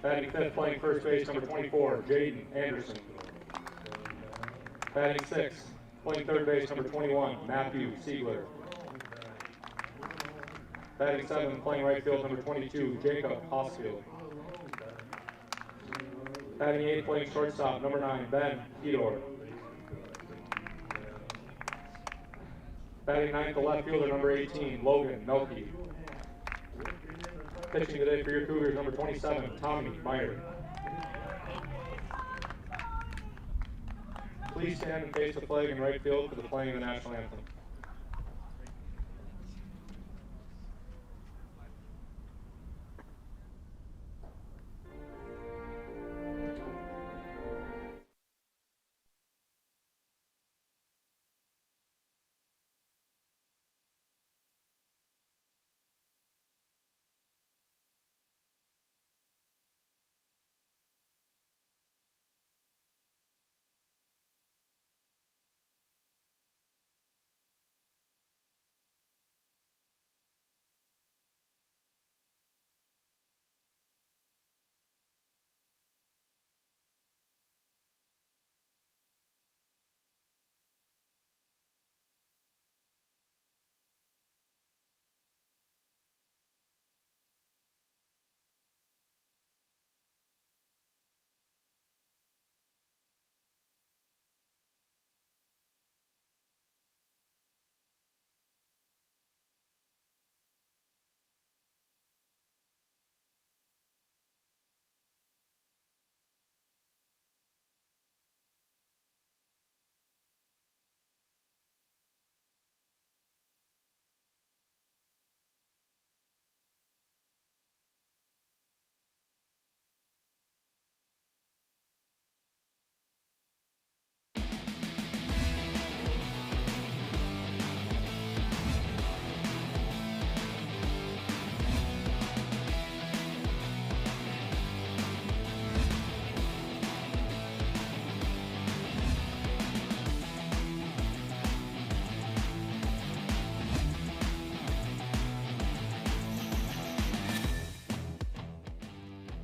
Batting fifth, playing first base, number 24, Jaden Anderson. Batting sixth, playing third base, number 21, Matthew Siegler. Batting seventh, playing right field, number 22, Jacob Hosfield. Batting eighth, playing shortstop, number 9, Ben Edor. Batting ninth, the left fielder, number 18, Logan Melke. Pitching today for your Cougars, number 27, Tommy Meyer. Please stand and face the flag in right field for the playing of the national anthem.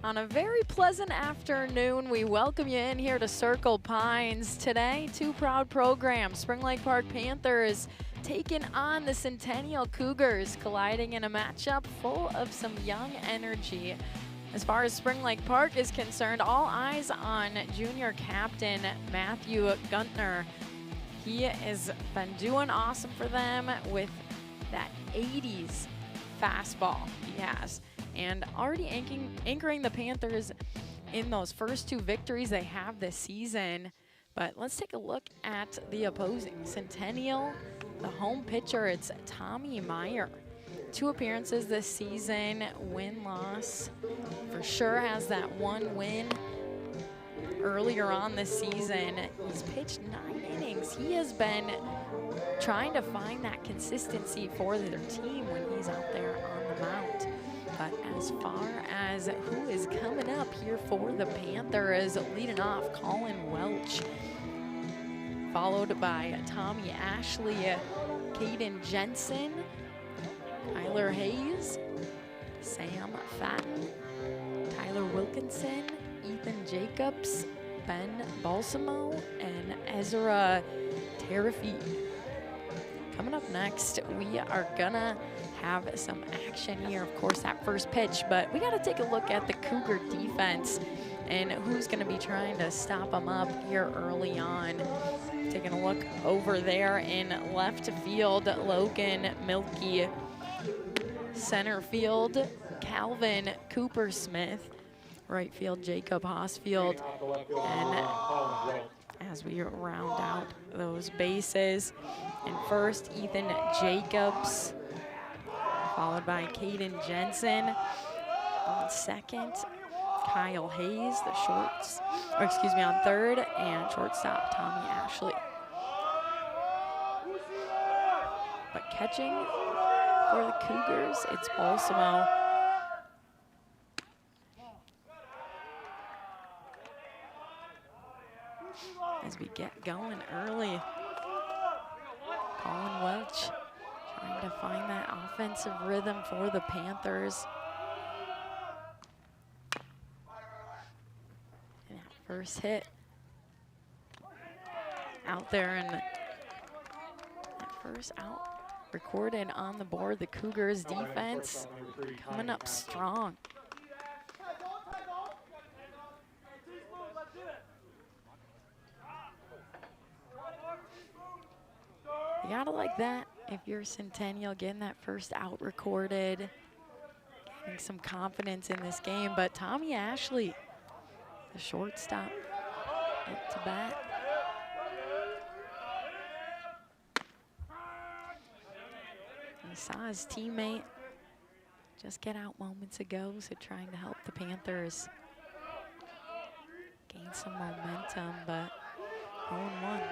On a very pleasant afternoon, we welcome you in here to Circle Pines. Today, two proud programs, Spring Lake Park Panthers taking on the Centennial Cougars, colliding in a matchup full of some young energy. As far as Spring Lake Park is concerned, all eyes on junior captain Matthew Guntner. He has been doing awesome for them with that 80s fastball he has, and already anchoring the Panthers in those first two victories they have this season. But let's take a look at the opposing. Centennial, the home pitcher, it's Tommy Meyer. 2 appearances this season, win-loss. For sure has that one win earlier on this season. He's pitched 9 innings. He has been trying to find that consistency for their team when he's out there on the mound. But as far as who is coming up here for the Panthers, leading off Colin Welch, followed by Tommy Ashley, Caden Jensen, Tyler Hayes, Sam Fatton, Tyler Wilkinson, Ethan Jacobs, Ben Balsamo, and Ezra Tarifi. Coming up next, we are gonna have some action here. Of course, that first pitch, but we got to take a look at the Cougar defense and who's going to be trying to stop them up here early on. Taking a look over there in left field, Logan Milky. Center field, Calvin Cooper-Smith. Right field, Jacob Hosfield. And as we round out those bases, and first, Ethan Jacobs, followed by Caden Jensen. On second, Kyle Hayes, on third, and shortstop Tommy Ashley. But catching for the Cougars, it's Balsamo. As we get going early, Colin Welch trying to find that offensive rhythm for the Panthers. First hit out there, and that first out recorded on the board. The Cougars defense coming up strong. You gotta like that if you're Centennial, getting that first out recorded, getting some confidence in this game. But Tommy Ashley, the shortstop, up to bat. He saw his teammate just get out moments ago, so trying to help the Panthers gain some momentum, but 0-1.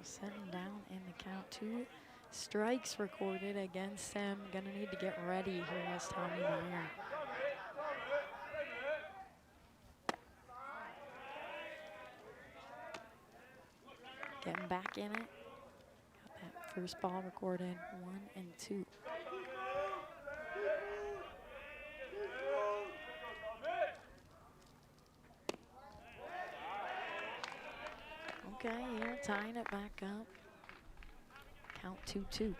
Sitting down in the count. 2 strikes recorded against him. Gonna need to get ready here as Tommy Meyer. Getting back in it. Got that first ball recorded. 1 and 2. Okay, here tying it back up. Count 2-2.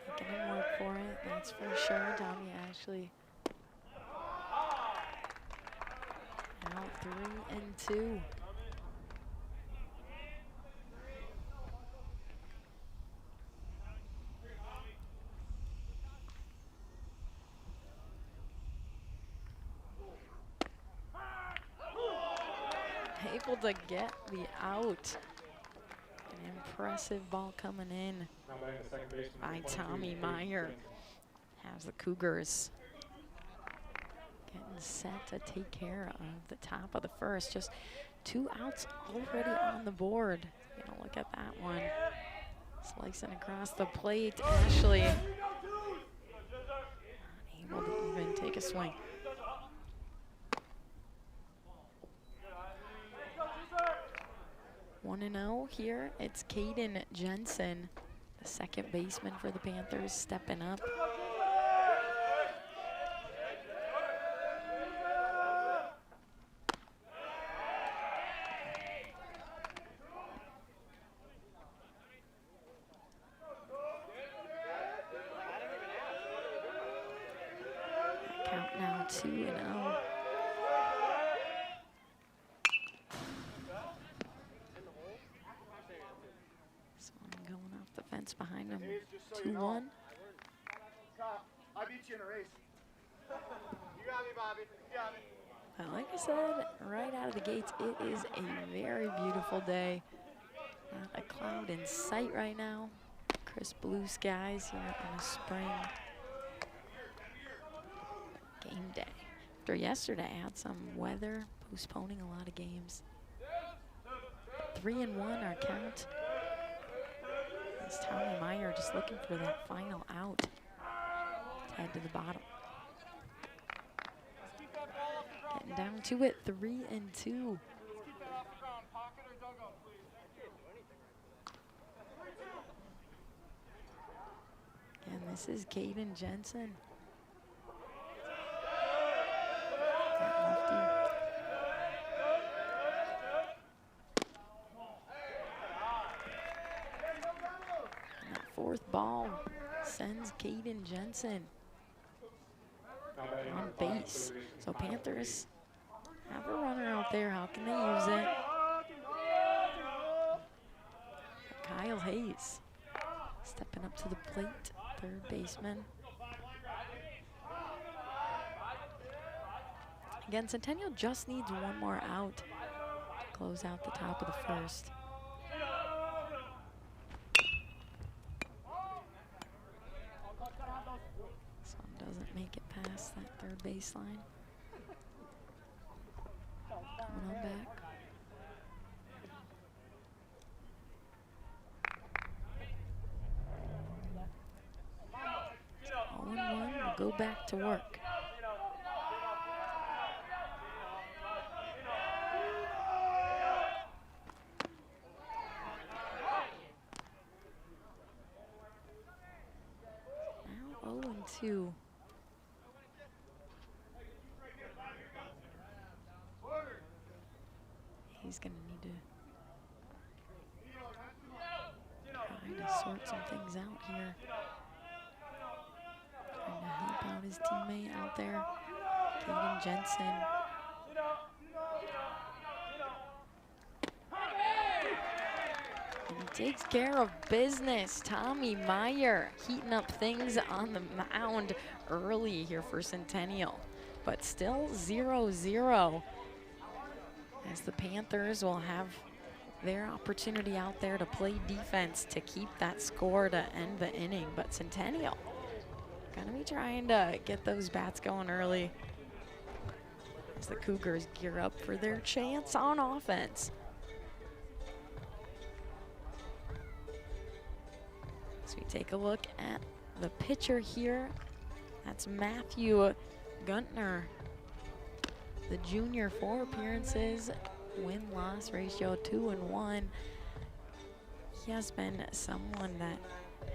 Making him work for it, that's for sure. Tommy Ashley. Now 3 and 2. Able to get the out. An impressive ball coming in by Tommy Meyer. Has the Cougars getting set to take care of the top of the first. Just 2 outs already on the board. You know, look at that one. Slicing across the plate. Ashley not able to even take a swing. 1-0 here. It's Caden Jensen, the second baseman for the Panthers, stepping up. Count now 2-0. Behind him, 2-1. I beat you in a race. You got me, Bobby. You got me. But like I said, right out of the gates, it is a very beautiful day. Not a cloud in sight right now. Crisp blue skies here on a spring game day. After yesterday, I had some weather postponing a lot of games. 3-1 our count. It's Tommy Meyer just looking for that final out to head to the bottom. Getting down to it, 3-2. And this is Caden Jensen. That lefty. Fourth ball sends Caden Jensen on base. So Panthers have a runner out there. How can they use it? Kyle Hayes stepping up to the plate, third baseman. Again, Centennial just needs 1 more out to close out the top of the first. Doesn't make it past that third baseline. Coming on back. 0-1, we'll go back to work. 2. He's going to need to try to sort some things out here. Trying to help out his teammate out there, Caden Jensen. And he takes care of business. Tommy Meyer heating up things on the mound early here for Centennial, but still 0-0 as the Panthers will have their opportunity out there to play defense to keep that score to end the inning. But Centennial gonna be trying to get those bats going early as the Cougars gear up for their chance on offense. So we take a look at the pitcher here. That's Matthew Guntner, the junior, 4 appearances, win-loss ratio 2-1. He has been someone that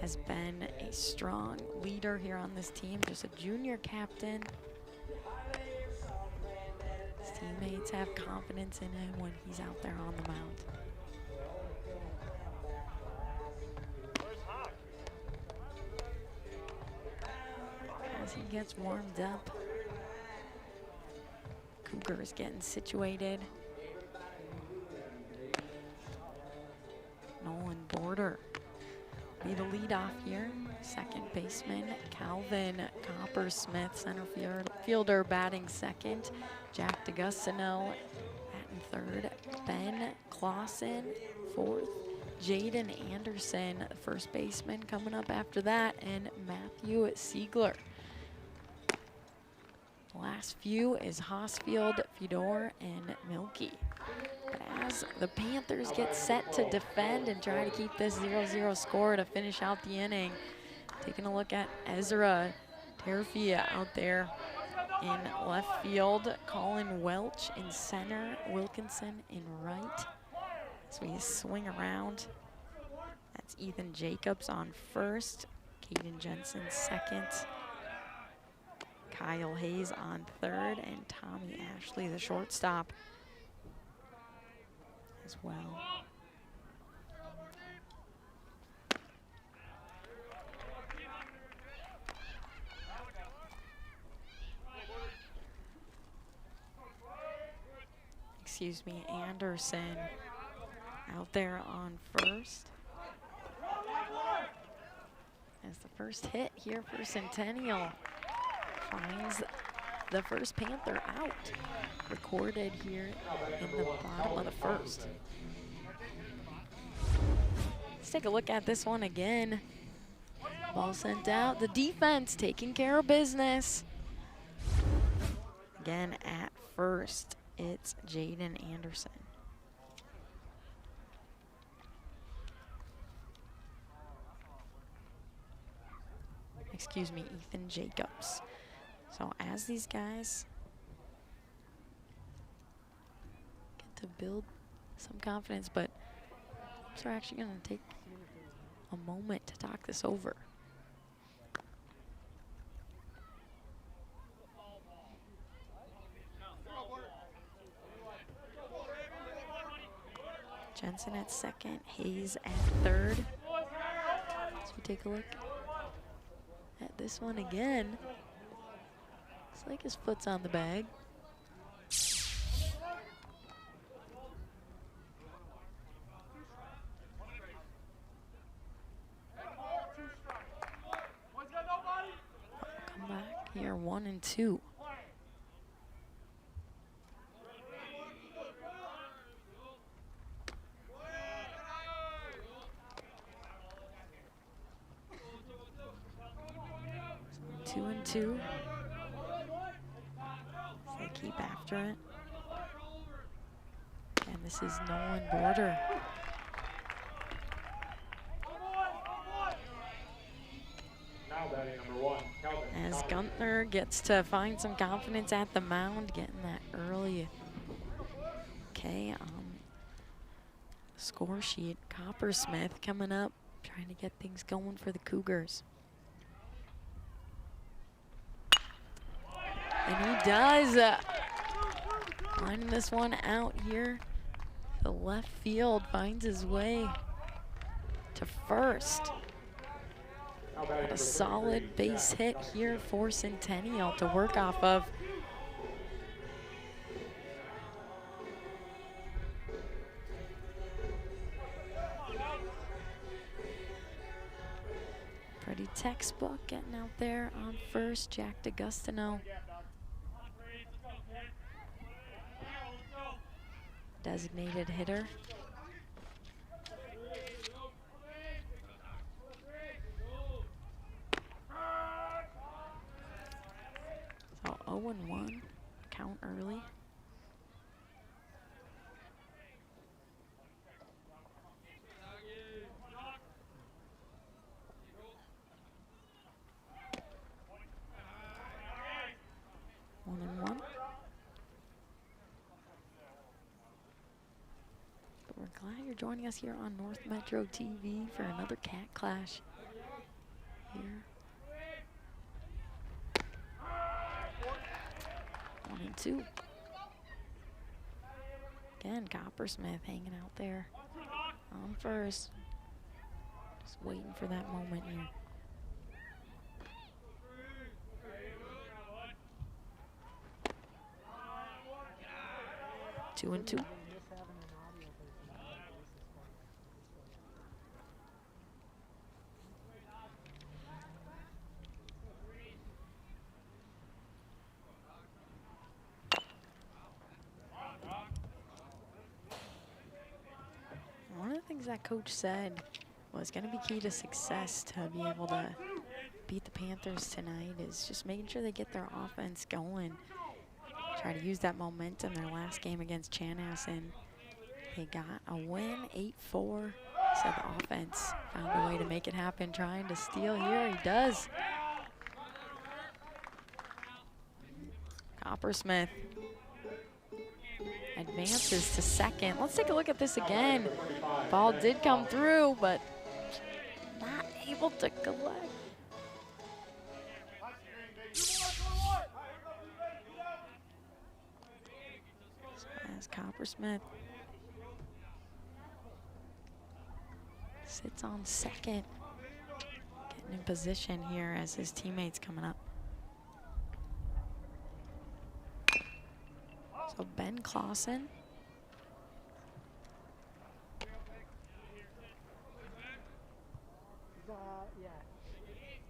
has been a strong leader here on this team, just a junior captain. His teammates have confidence in him when he's out there on the mound. As he gets warmed up, Cougars getting situated. Nolan Border be the leadoff here. Second baseman Calvin Coppersmith, center fielder batting second. Jack DeGustino batting third. Ben Clausen fourth. Jaden Anderson, the first baseman, coming up after that, and Matthew Siegler. Last few is Hosfield, Fedor, and Milky. But as the Panthers get set to defend and try to keep this 0-0 score to finish out the inning, taking a look at Ezra Terfia out there in left field, Colin Welch in center, Wilkinson in right. So we swing around. That's Ethan Jacobs on first, Caden Jensen second, Kyle Hayes on third, and Tommy Ashley, the shortstop, as well. Excuse me, Anderson out there on first. As the first hit here for Centennial finds the first Panther out, recorded here in the bottom of the first. Let's take a look at this one again. Ball sent out, the defense taking care of business. Again at first, it's Jaden Anderson. Excuse me, Ethan Jacobs. So as these guys get to build some confidence, but we're actually going to take a moment to talk this over. Jensen at second, Hayes at third. So we take a look at this one again. Looks like his foot's on the bag. Come back here, 1-2. Two and two. They keep after it. And this is Nolan Border. Now batting number 1, Calvin. As Gunther gets to find some confidence at the mound, getting that early K on the score sheet. Coppersmith coming up, trying to get things going for the Cougars. And he does. Lining this one out here. The left field finds his way to first. A solid base hit here for Centennial to work off of. Pretty textbook getting out there on first. Jack D'Agostino. Designated hitter. So 0-1, count early. One and one. But we're glad you're joining us here on North Metro TV for another Cat Clash here. 1-2. Again, Coppersmith hanging out there on first. Just waiting for that moment here. 2-2. One of the things that coach said was going to be key to success to be able to beat the Panthers tonight is just making sure they get their offense going. Try to use that momentum their last game against Chanhassen. They got a win, 8-4. So the offense found a way to make it happen, trying to steal here. He does. Coppersmith advances to second. Let's take a look at this again. Ball did come through, but not able to collect. As Coppersmith sits on second, getting in position here as his teammates coming up. So Ben Clausen. Yeah,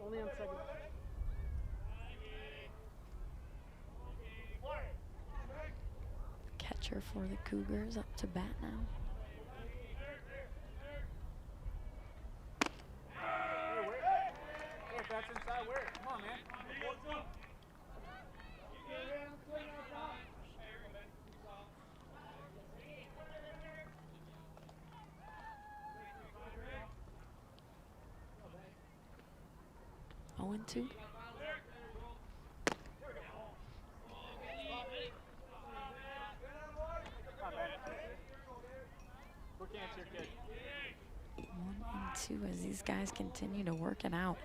only on second. Catcher for the Cougars up to bat now. Hey, that's inside where? Come on, man. 0-2. One and two as these guys continue to work it out.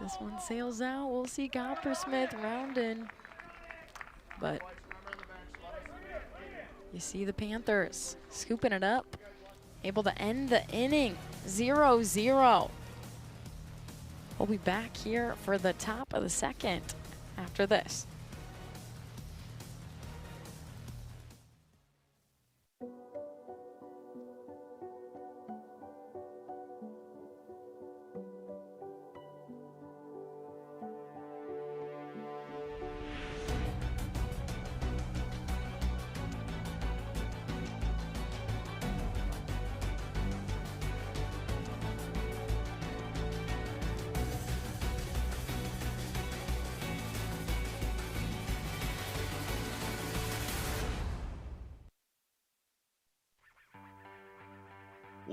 This one sails out. We'll see Coppersmith rounding. But you see the Panthers scooping it up, able to end the inning 0-0. We'll be back here for the top of the second after this.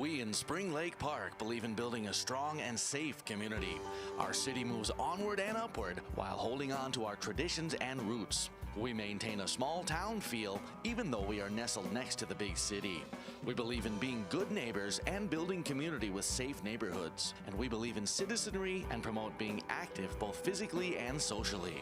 We in Spring Lake Park believe in building a strong and safe community. Our city moves onward and upward while holding on to our traditions and roots. We maintain a small town feel even though we are nestled next to the big city. We believe in being good neighbors and building community with safe neighborhoods. And we believe in citizenry and promote being active both physically and socially.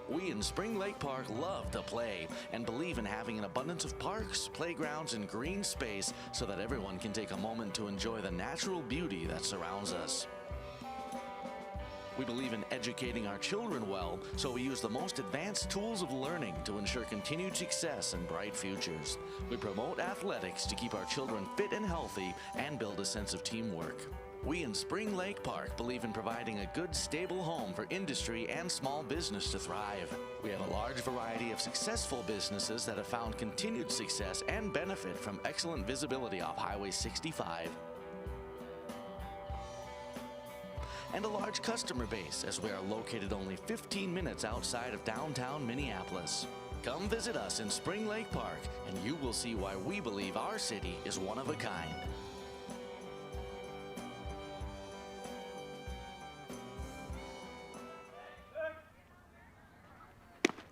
We in Spring Lake Park love to play and believe in having an abundance of parks, playgrounds, and green space so that everyone can take a moment to enjoy the natural beauty that surrounds us. We believe in educating our children well, so we use the most advanced tools of learning to ensure continued success and bright futures. We promote athletics to keep our children fit and healthy and build a sense of teamwork. We in Spring Lake Park believe in providing a good, stable home for industry and small business to thrive. We have a large variety of successful businesses that have found continued success and benefit from excellent visibility off Highway 65. And a large customer base, as we are located only 15 minutes outside of downtown Minneapolis. Come visit us in Spring Lake Park, and you will see why we believe our city is one of a kind.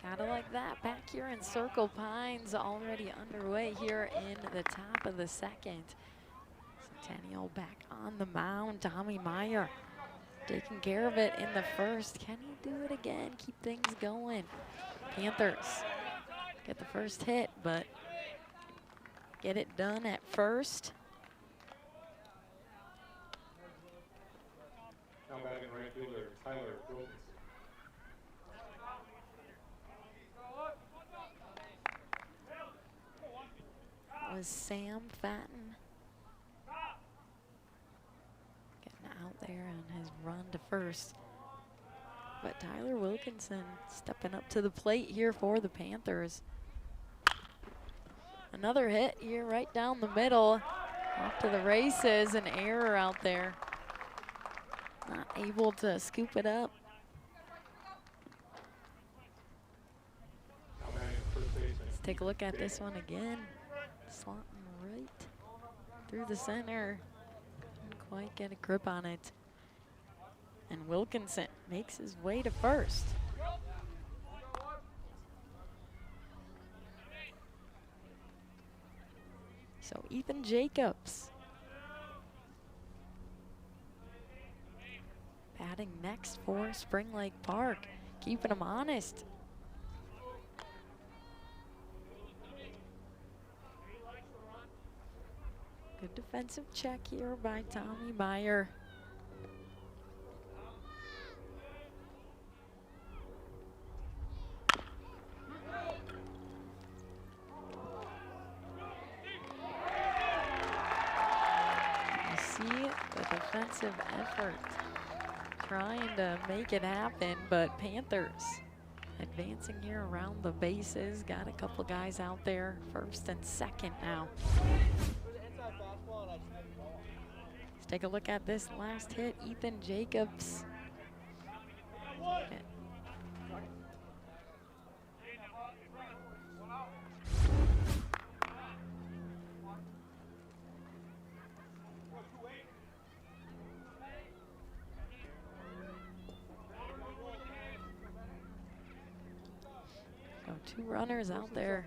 Gotta like that. Back here in Circle Pines, already underway here in the top of the second. Centennial back on the mound. Tommy Meyer taking care of it in the first. Can he do it again? Keep things going. Panthers get the first hit, but get it done at first. Now batting right fielder Tyler Wilkinson. Was Sam Fatton getting out there on his run to first. But Tyler Wilkinson stepping up to the plate here for the Panthers. Another hit here right down the middle. Off to the races, an error out there. Not able to scoop it up. Let's take a look at this one again. Slotting right through the center. Couldn't quite get a grip on it. And Wilkinson makes his way to first. So Ethan Jacobs batting next for Spring Lake Park, keeping him honest. Good defensive check here by Tommy Meyer. You see the defensive effort trying to make it happen, but Panthers advancing here around the bases. Got a couple guys out there, first and second now. Let's take a look at this last hit. Ethan Jacobs. So 2 runners out there.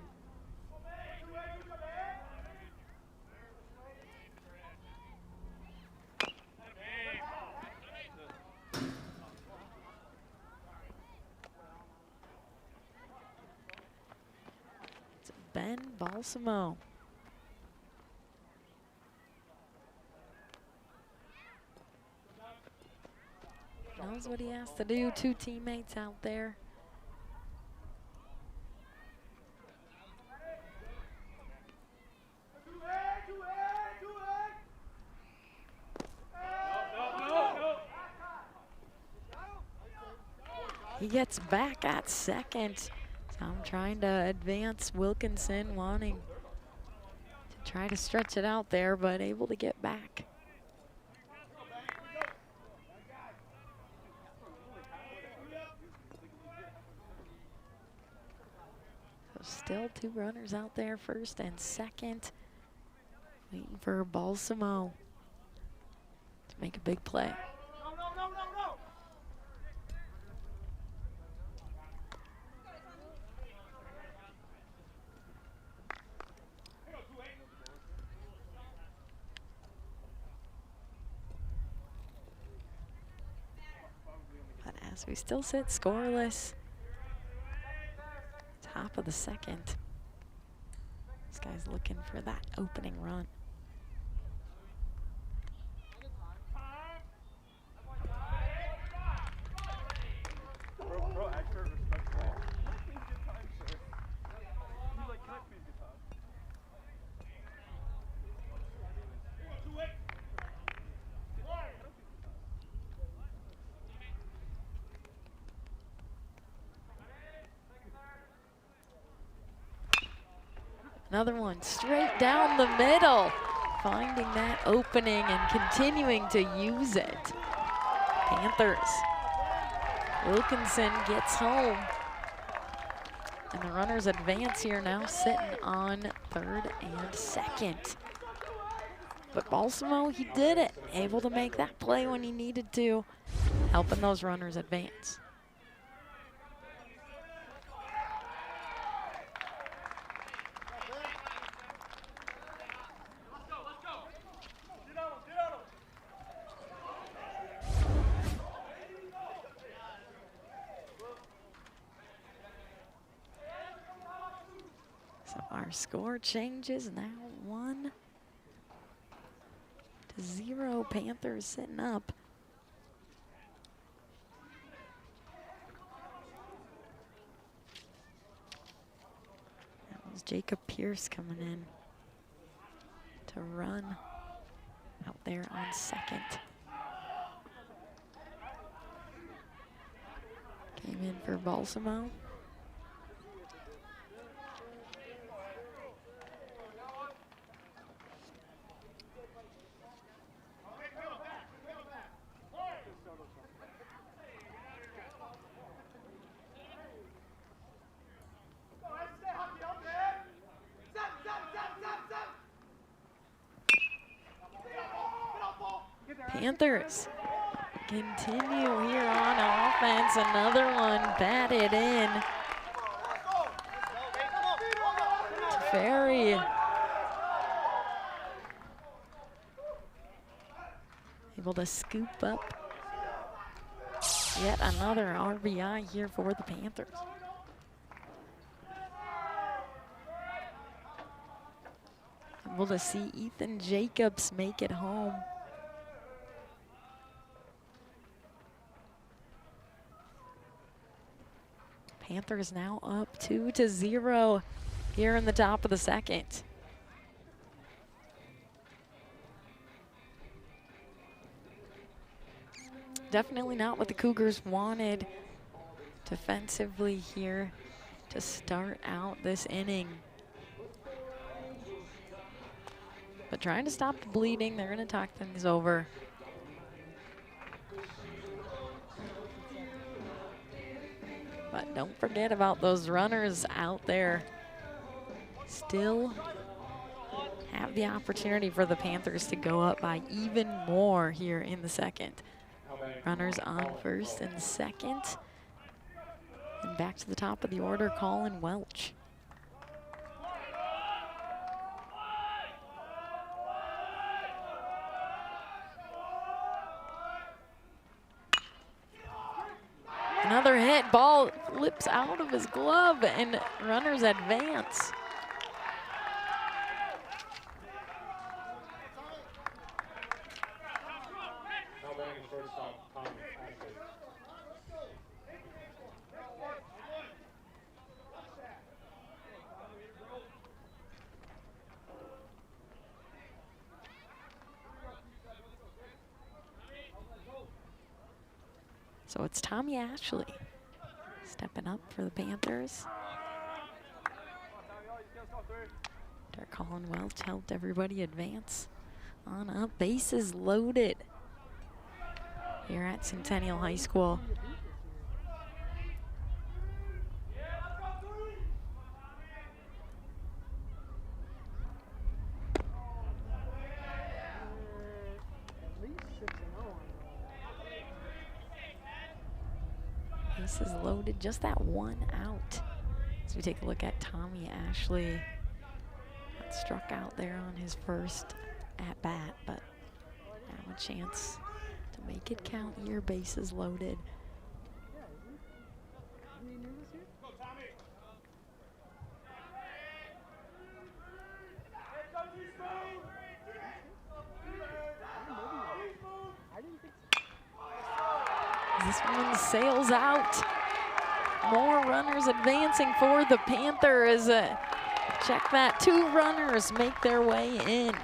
It's Ben Balsamo. Knows what he has to do. 2 teammates out there. He gets back at second. So I'm trying to advance Wilkinson, wanting to try to stretch it out there, but able to get back. So still 2 runners out there, first and second. Waiting for Balsamo. make a big play. But as we still sit scoreless, top of the second. This guy's looking for that opening run. Another one straight down the middle, finding that opening and continuing to use it. Panthers. Wilkinson gets home. And the runners advance here now, sitting on third and second. But Balsamo, he did it. Able to make that play when he needed to, helping those runners advance. So our score changes now 1-0. Panthers sitting up. That was Jacob Pierce coming in to run out there on second. Came in for Balsamo. Panthers continue here on offense. Another one batted in. Teferi able to scoop up yet another RBI here for the Panthers. Able to see Ethan Jacobs make it home. Panthers now up 2-0 here in the top of the second. Definitely not what the Cougars wanted defensively here to start out this inning. But trying to stop the bleeding, they're going to talk things over. But don't forget about those runners out there. Still have the opportunity for the Panthers to go up by even more here in the second. Runners on first and second. And back to the top of the order, Colin Welch. Another hit, ball flips out of his glove, and runners advance. So it's Tommy Ashley stepping up for the Panthers. Colin Welch helped everybody advance on up. Bases loaded here at Centennial High School. bases loaded, just that one out. As we take a look at Tommy Ashley. Got struck out there on his first at bat, but now a chance to make it count here, bases loaded. This one sails out. More runners advancing for the Panthers. Check that, 2 runners make their way in.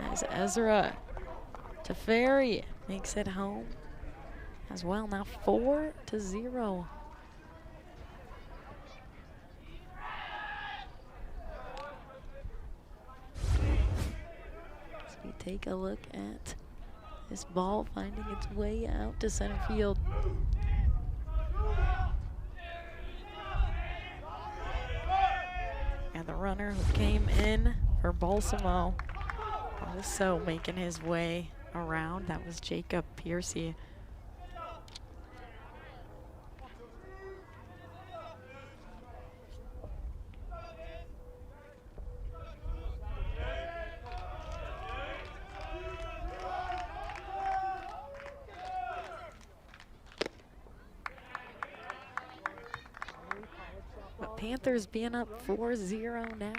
As Ezra Teferi makes it home as well. Now 4-0. Take a look at this ball finding its way out to center field. And the runner who came in for Balsamo also making his way around. That was Jacob Piercy. Panthers being up 4-0 now.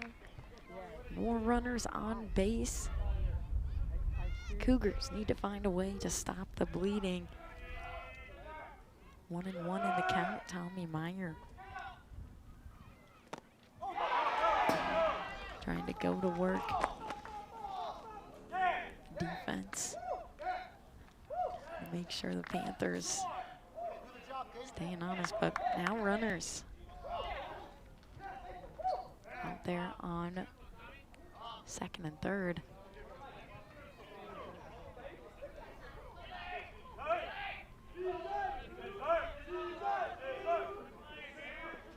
More runners on base. Cougars need to find a way to stop the bleeding. 1-1 in the count, Tommy Meyer. Trying to go to work. Defense. Make sure the Panthers staying honest, but now runners out there on second and third.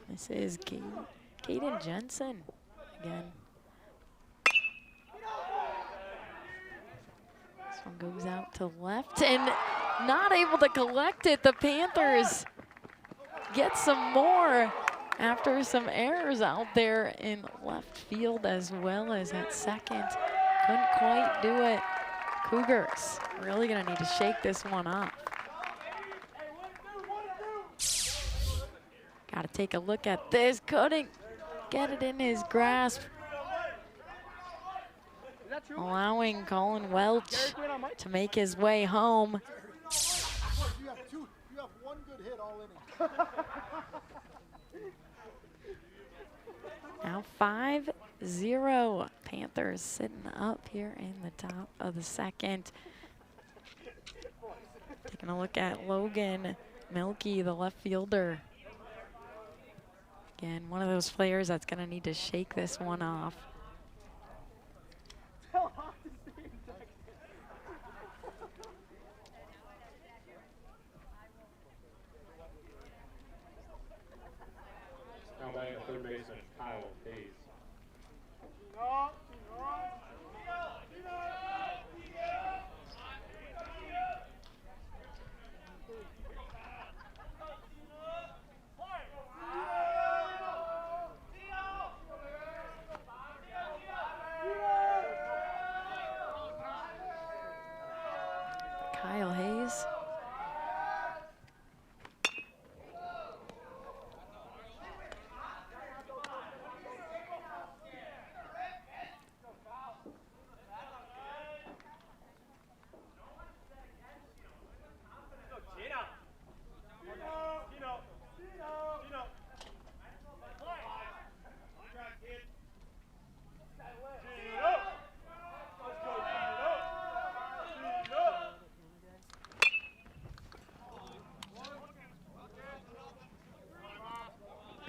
This is Caden Jensen again. This one goes out to left and not able to collect it. The Panthers get some more after some errors out there in left field as well as at second. Couldn't quite do it. Cougars really gonna need to shake this one off. Gotta take a look at this. Couldn't get it in his grasp. Allowing Colin Welch to make his way home. You have one good hit all inning. Now 5-0. Panthers sitting up here in the top of the second. Taking a look at Logan Milkey, the left fielder. Again, one of those players that's going to need to shake this one off. Now batting at third baseman, Kyle Hayes. Kyle Hayes.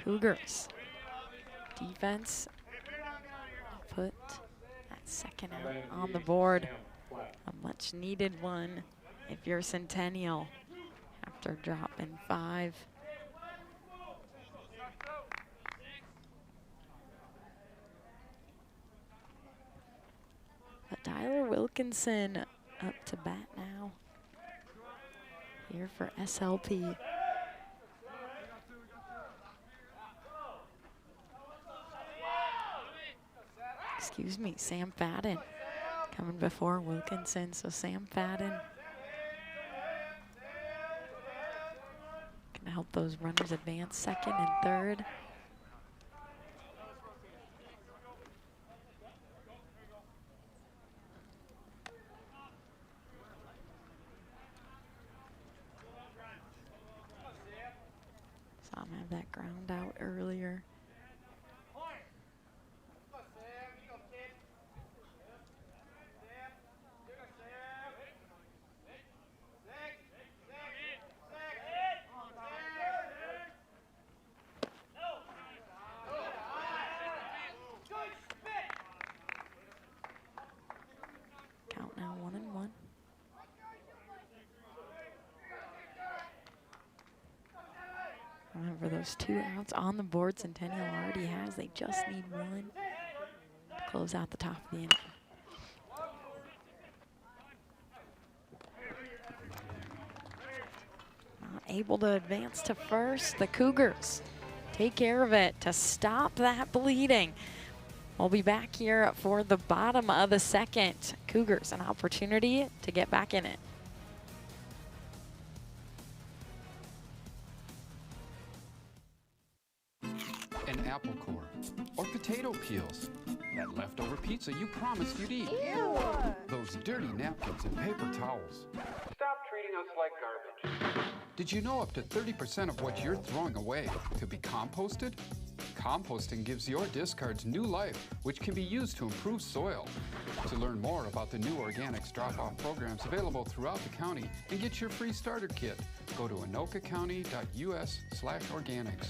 Cougars defense put that second out on the board. A much needed one if you're Centennial after dropping 5. But Tyler Wilkinson up to bat now. Here for SLP. Excuse me, Sam Fadden coming before Wilkinson. So Sam Fadden can help those runners advance second and third. Saw him have that ground out earlier. Count now 1-1. Remember, those 2 outs on the board Centennial already has. They just need 1 to close out the top of the inning. Not able to advance to first. The Cougars take care of it to stop that bleeding. We'll be back here for the bottom of the second. Cougars an opportunity to get back in it. An apple core, or potato peels, that leftover pizza you promised you'd eat. Ew. Those dirty napkins and paper towels. Stop treating us like garbage. Did you know up to 30% of what you're throwing away could be composted? Composting gives your discards new life, which can be used to improve soil. To learn more about the new organics drop-off programs available throughout the county and get your free starter kit, go to anokacounty.us/organics.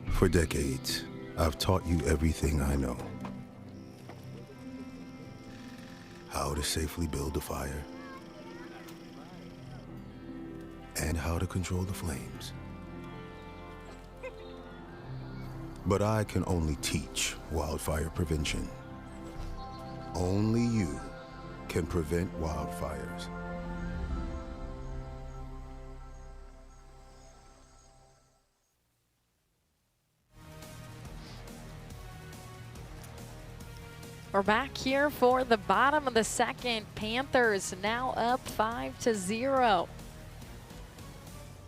For decades, I've taught you everything I know. How to safely build a fire, and how to control the flames. But I can only teach wildfire prevention. Only you can prevent wildfires. We're back here for the bottom of the second. Panthers now up 5-0.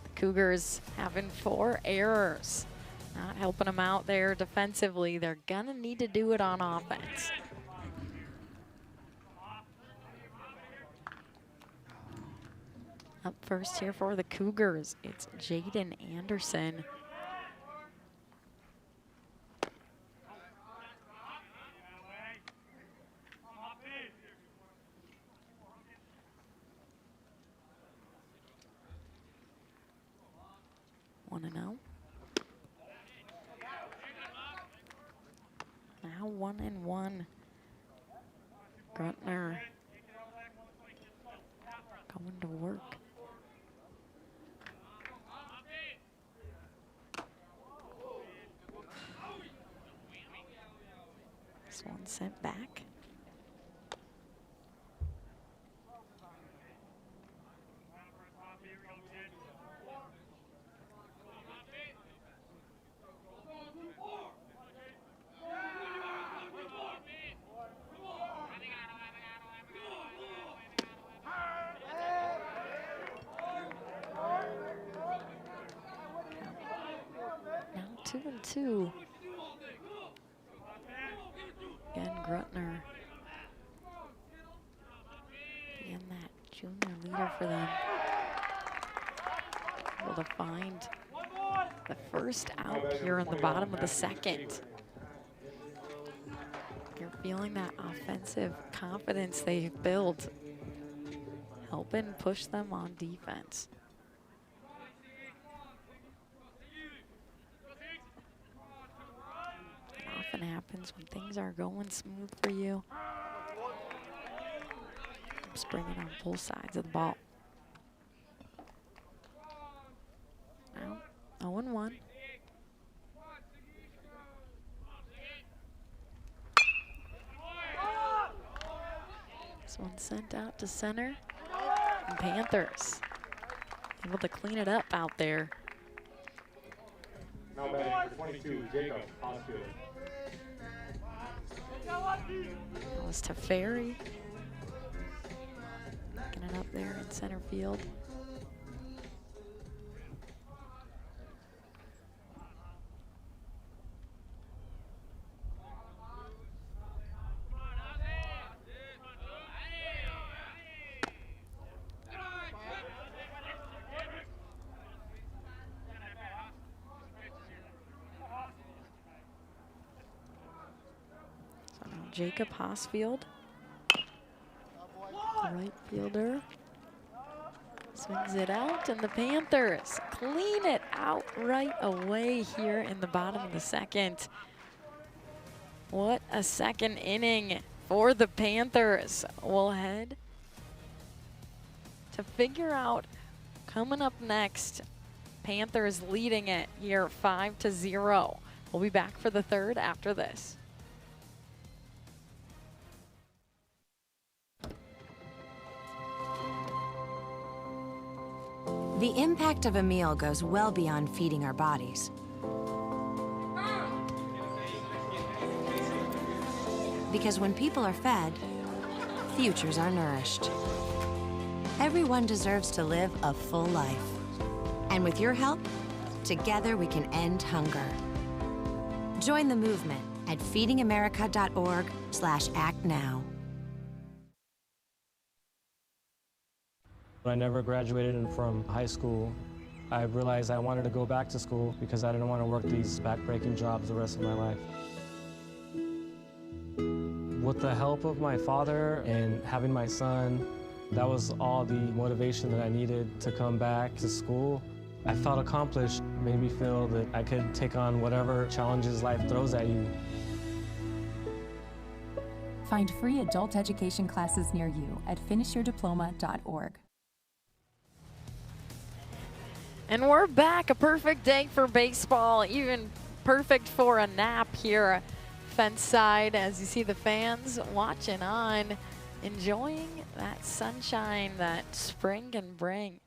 The Cougars having 4 errors. Not helping them out there defensively. They're gonna need to do it on offense. Up first here for the Cougars, it's Jaden Anderson. Want to know? Now 1-1. Gruntner going to work. This one sent back. Now 2-2. Again, Gruntner being that junior leader for them. Able to find the first out here in the bottom of the second. You're feeling that offensive confidence they've built, helping push them on defense. It often happens when things are going smooth for you. Springing on both sides of the ball. Now, 0-1. This one sent out to center. And Panthers able to clean it up out there. Now batting for 22, Jacob Osfield. That was to Ferry. Picking it up there in center field. Jacob Hosfield, right fielder, swings it out, and the Panthers clean it out right away here in the bottom of the second. What a second inning for the Panthers. We'll head to figure out coming up next. Panthers leading it here 5-0. We'll be back for the third after this. The impact of a meal goes well beyond feeding our bodies. Because when people are fed, futures are nourished. Everyone deserves to live a full life. And with your help, together we can end hunger. Join the movement at feedingamerica.org/actnow. When I never graduated from high school, I realized I wanted to go back to school because I didn't want to work these back-breaking jobs the rest of my life. With the help of my father and having my son, that was all the motivation that I needed to come back to school. I felt accomplished, made me feel that I could take on whatever challenges life throws at you. Find free adult education classes near you at finishyourdiploma.org. And we're back. A perfect day for baseball, even perfect for a nap here fence side as you see the fans watching on, enjoying that sunshine that spring can bring.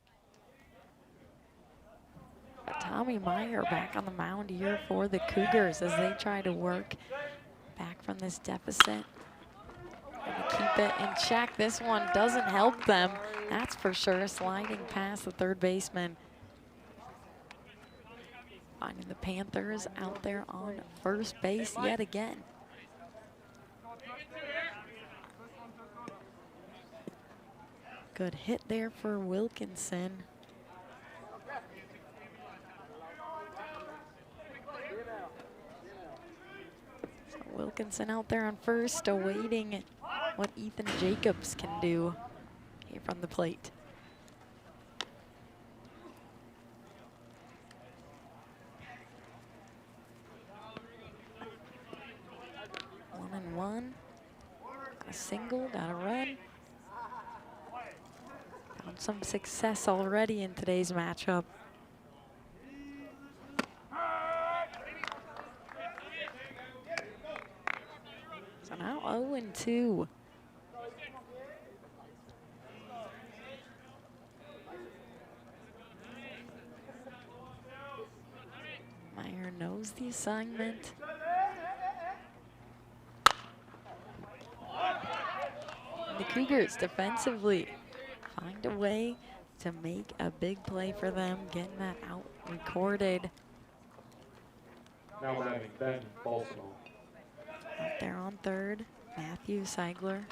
Tommy Meyer back on the mound here for the Cougars as they try to work back from this deficit. Gonna keep it in check. This one doesn't help them, that's for sure. Sliding past the third baseman. Finding the Panthers out there on first base yet again. Good hit there for Wilkinson. So Wilkinson out there on first, awaiting what Ethan Jacobs can do here from the plate. 1-1. A single, got a run. Found some success already in today's matchup. So now 0-2. Meyer knows the assignment. The Cougars defensively find a way to make a big play for them, getting that out recorded. Now batting, Ben Balsamo. Out there on third, Matthew Seigler.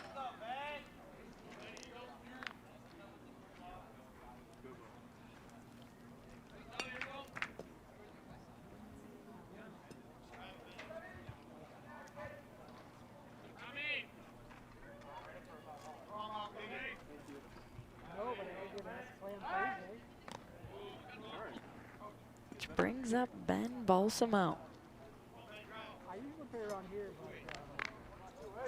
Which brings up Ben Balsamo.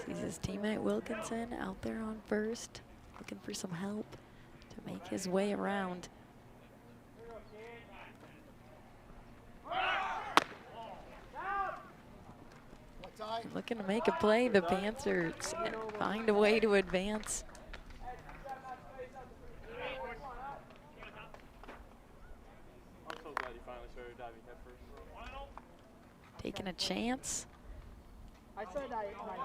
Sees his teammate Wilkinson out there on first, looking for some help to make his way around. Looking to make a play, the Panthers find a way to advance taking a chance.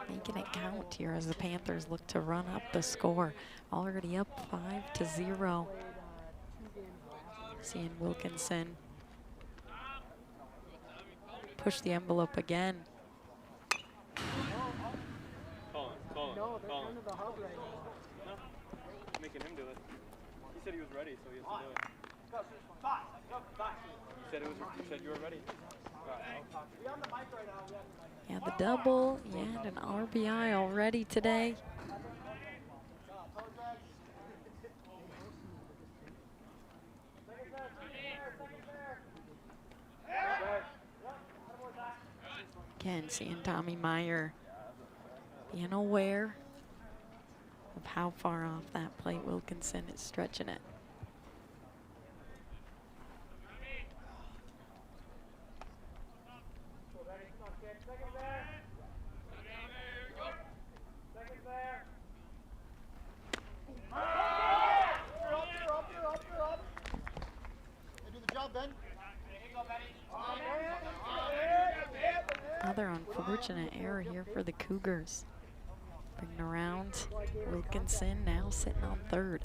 Making it count here as the Panthers look to run up the score. Already up 5-0. Seeing Wilkinson push the envelope again. Making him do it. He said he was ready, so he has to do it. You said you were ready. Yeah, the double and an RBI already today. Again, seeing Tommy Meyer being aware of how far off that plate Wilkinson is stretching it. Another unfortunate error here for the Cougars. Bringing around Wilkinson, now sitting on third.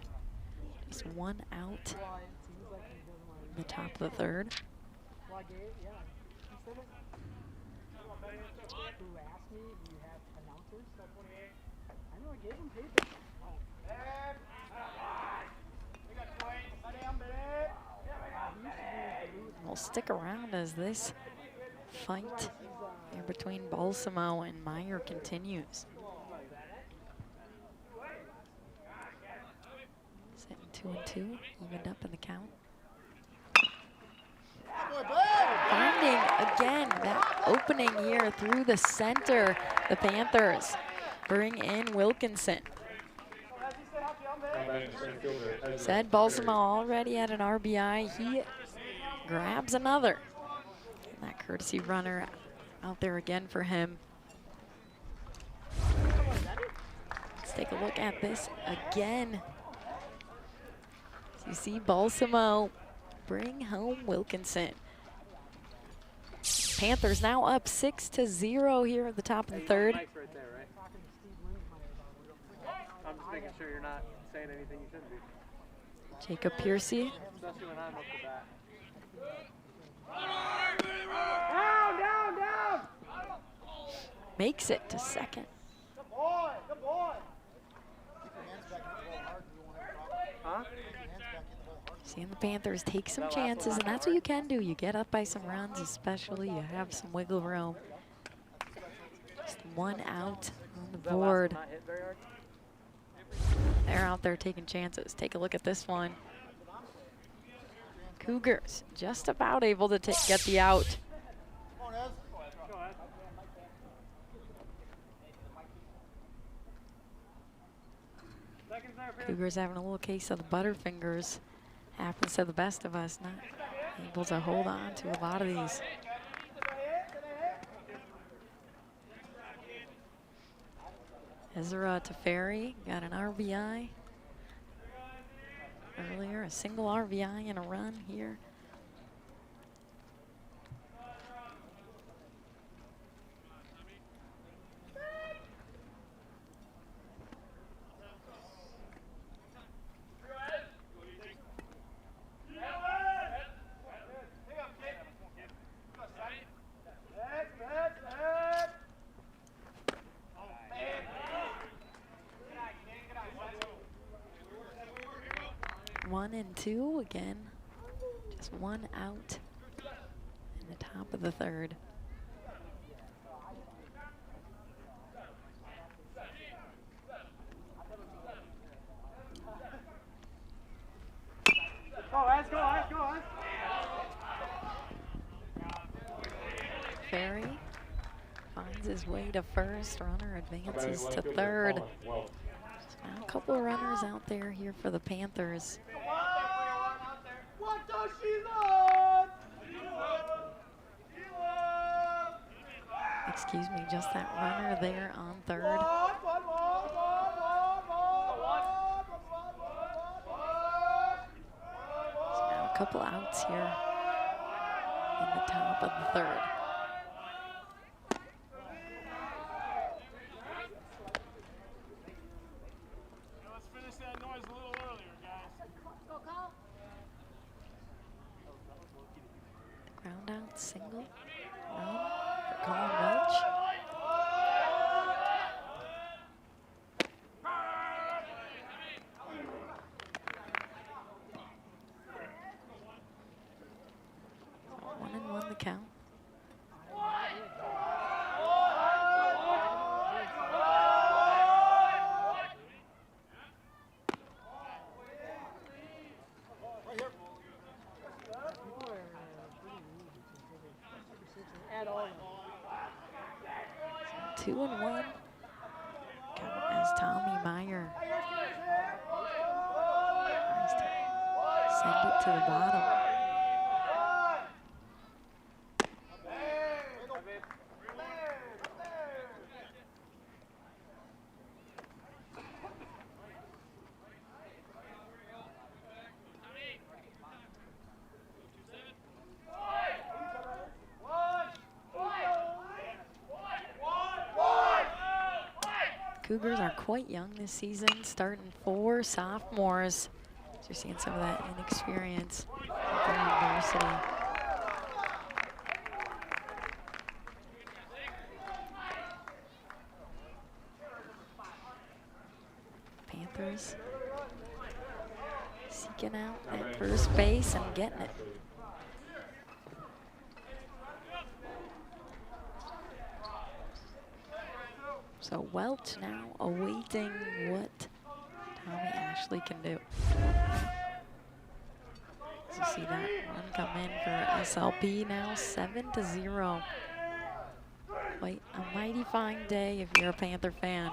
Just one out in the top of the third. We'll stick around as this fight here between Balsamo and Meyer continues. Sitting 2-2, evened up in the count. Finding again that opening here through the center. The Panthers bring in Wilkinson. Said Balsamo already had an RBI. He grabs another. And that courtesy runner out there again for him. Let's take a look at this again. So you see Balsamo bring home Wilkinson. Panthers now up 6-0 here at the top of the third. I'm just making sure you're not saying anything you shouldn't be. Jacob Piercy. Especially when I'm up to bat. Down! Makes it to second. Good boy! Huh? Seeing the Panthers take some chances, and that's what you can do. You get up by some runs, especially. You have some wiggle room. Just one out on the board. They're out there taking chances. Take a look at this one. Cougars just about able to get the out. Cougars having a little case of the butterfingers. Happens to the best of us, not able to hold on to a lot of these. Ezra Teferi got an RBI earlier, a single RBI and a run here. One and two again, just one out in the top of the third. Go. Ferry finds his way to first, runner advances to third. Now a couple of runners out there here for the Panthers. What does she love? Excuse me, just that runner there on third. Now a couple outs here in the top of the third. 2-1. As Tommy Meyer tries to send it to the bottom. Cougars are quite young this season, starting 4 sophomores. So you're seeing some of that inexperience at the university. Panthers seeking out at first base and getting it. So Welch now awaiting what Tommy Ashley can do. So you see that run come in for SLP now, 7-0. Quite a mighty fine day if you're a Panther fan.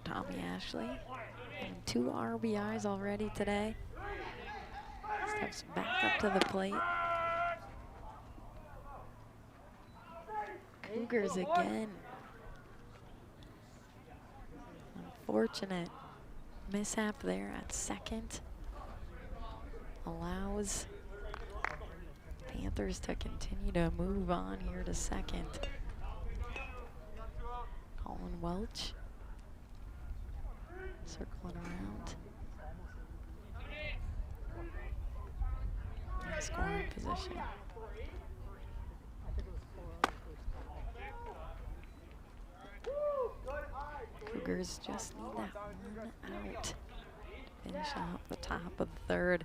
Tommy Ashley and 2 RBIs already today. Steps back up to the plate. Cougars again. Unfortunate mishap there at second. Allows Panthers to continue to move on here to second. Colin Welch circling around. In scoring position. Cougars just need that 1 out to finish off the top of the third.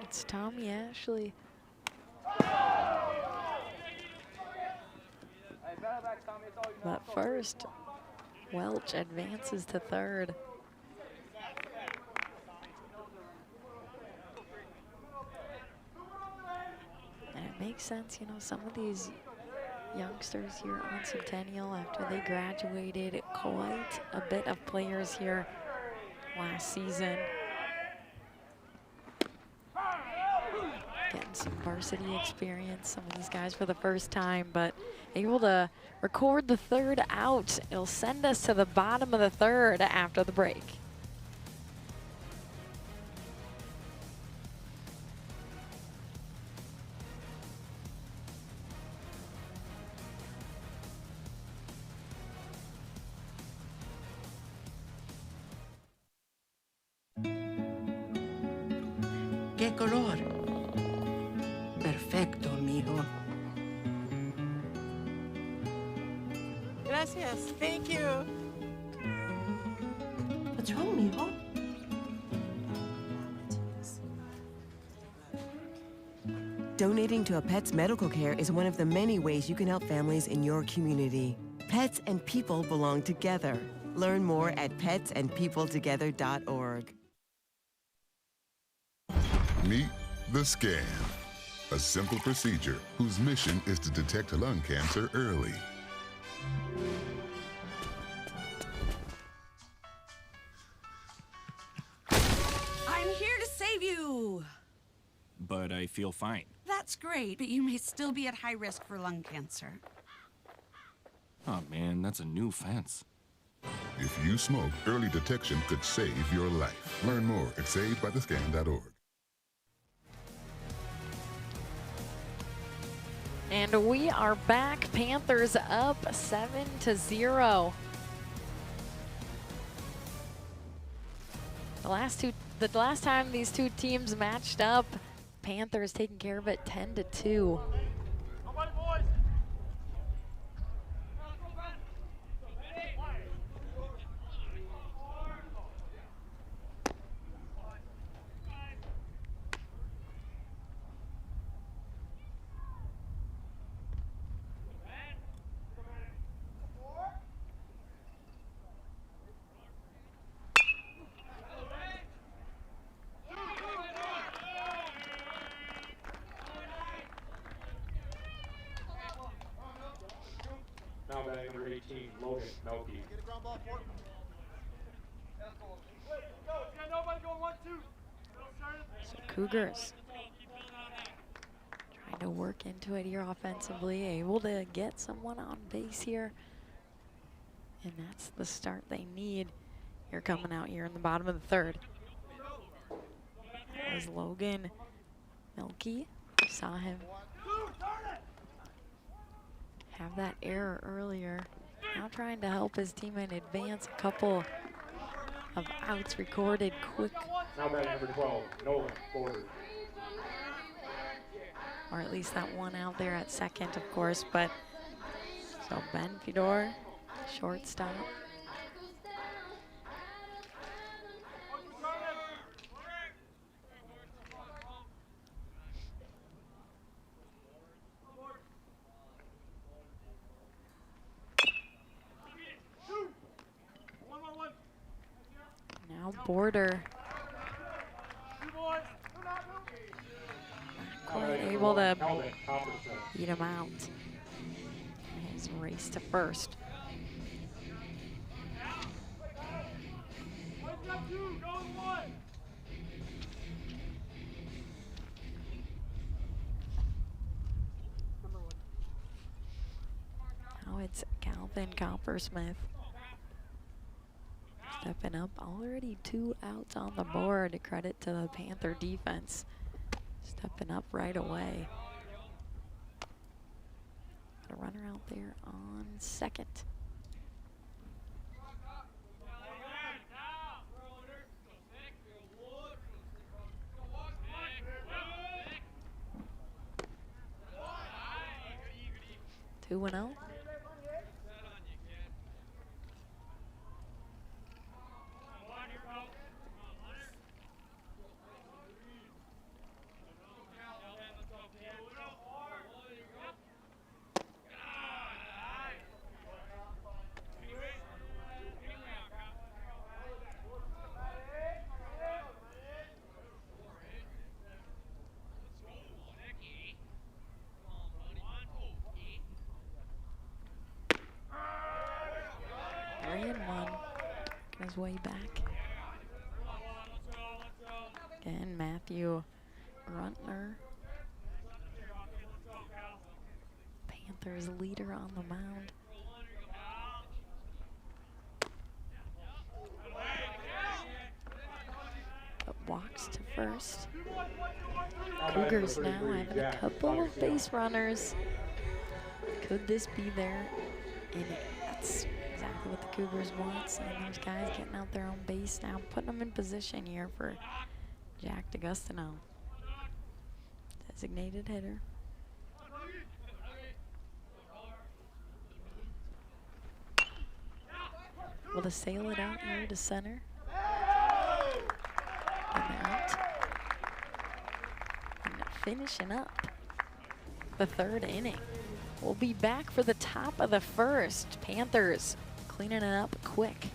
It's Tommy Ashley. But first, Welch advances to third. And it makes sense, you know, some of these youngsters here on Centennial, after they graduated, quite a bit of players here last season. Getting some varsity experience, some of these guys for the first time, but able to record the third out. It'll send us to the bottom of the third after the break. ¿Qué color? Perfecto, mijo. Gracias. Thank you. What's wrong, mijo? Donating to a pet's medical care is one of the many ways you can help families in your community. Pets and people belong together. Learn more at petsandpeopletogether.org. Meet the scan, a simple procedure whose mission is to detect lung cancer early. I'm here to save you! But I feel fine. That's great, but you may still be at high risk for lung cancer. Oh man, that's a new fence. If you smoke, early detection could save your life. Learn more at savedbythescan.org. And we are back. Panthers up 7-0. The last time these two teams matched up, Panthers taking care of it 10-2. Now batting number 18, Logan Melky. So Cougars trying to work into it here offensively, able to get someone on base here. And that's the start they need. Here coming out here in the bottom of the third. That was Logan Melky. Saw him have that error earlier. Now trying to help his teammate advance. A couple of outs recorded quick. Now batting number 12, Nolan Borders. Or at least that one out there at second, of course. But so Ben Fedor, shortstop. Now Border. Not quite able to beat him out. His race to first. Now it's Calvin Coppersmith. Stepping up, already 2 outs on the board. Credit to the Panther defense. Stepping up right away. Got a runner out there on second. Two 2-0. His way back. Again, Matthew Gruntner, Panthers leader on the mound. But walks to first. Cougars now having a couple of base runners. Could this be their inning? That's exactly what the Cougars want. Seeing those guys getting out there on base now, putting them in position here for Jack DeGustino. Designated hitter. Able to sail it out here to center. And out. And finishing up the third inning. We'll be back for the top of the first. Panthers cleaning it up quick.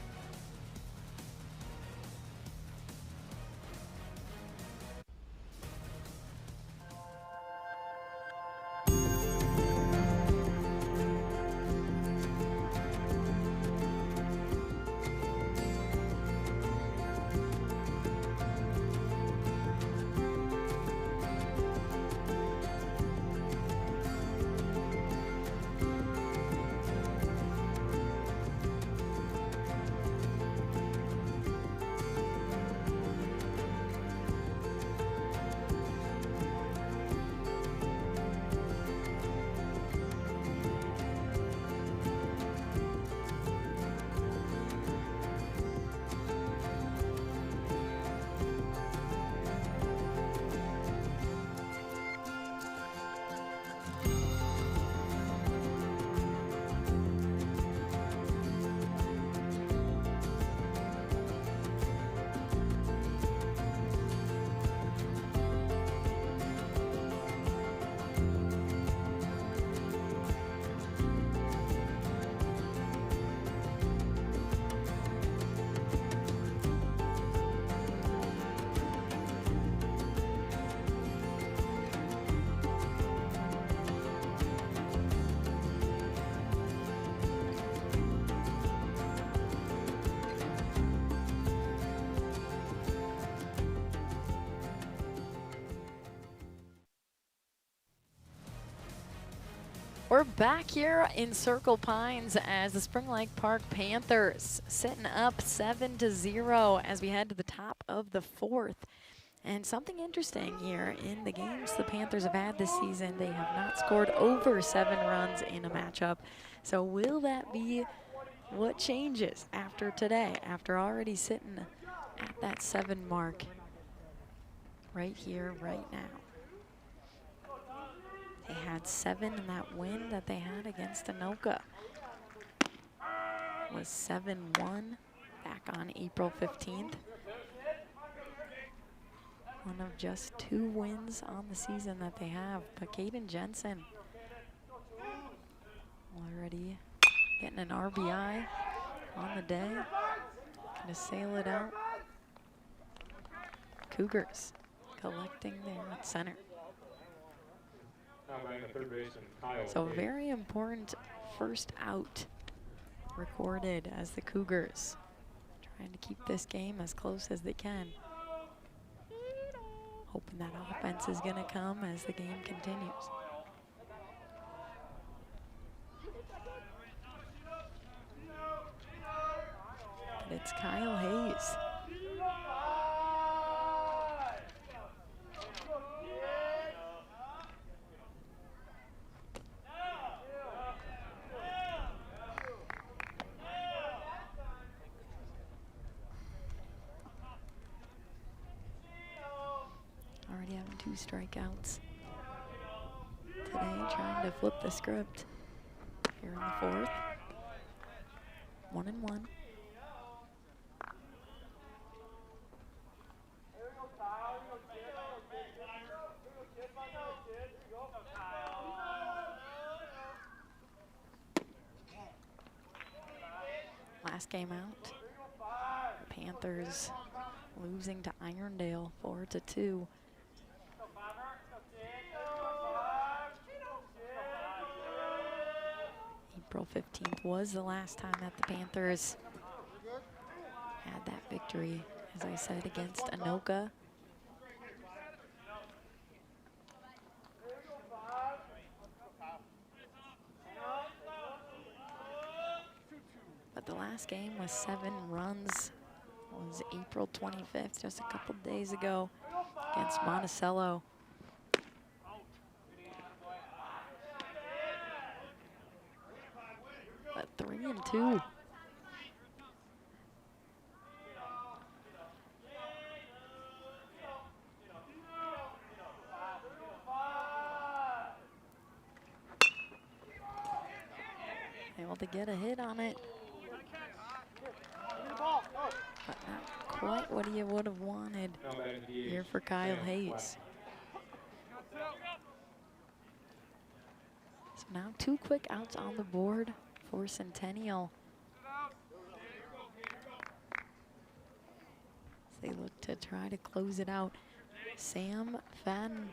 We're back here in Circle Pines as the Spring Lake Park Panthers sitting up 7-0 as we head to the top of the 4th. And something interesting here in the games the Panthers have had this season, they have not scored over 7 runs in a matchup. So will that be what changes after today, after already sitting at that 7 mark right here, right now? They had 7 in that win that they had against Anoka. It was 7-1 back on April 15th. One of just 2 wins on the season that they have. But Caden Jensen already getting an RBI on the day. Gonna sail it out. Cougars collecting there at center. So a very important first out recorded as the Cougars trying to keep this game as close as they can. Hoping that offense is gonna come as the game continues. But it's Kyle Hayes. Already having 2 strikeouts today, trying to flip the script here in the 4th. 1-1. Last game out, Panthers losing to Irondale 4-2. April 15th was the last time that the Panthers had that victory, as I said, against Anoka. But the last game was 7 runs. It was April 25th, just a couple days ago, against Monticello. But 3-2. Able to get a hit on it. But not quite what you would have wanted here for Kyle Hayes. So now 2 quick outs on the board for Centennial. As they look to try to close it out. Sam Fadden.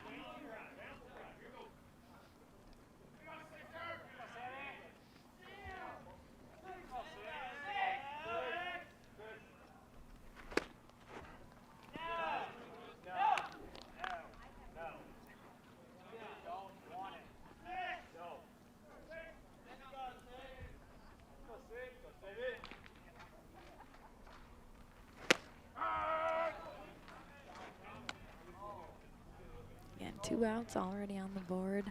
Again, 2 outs already on the board.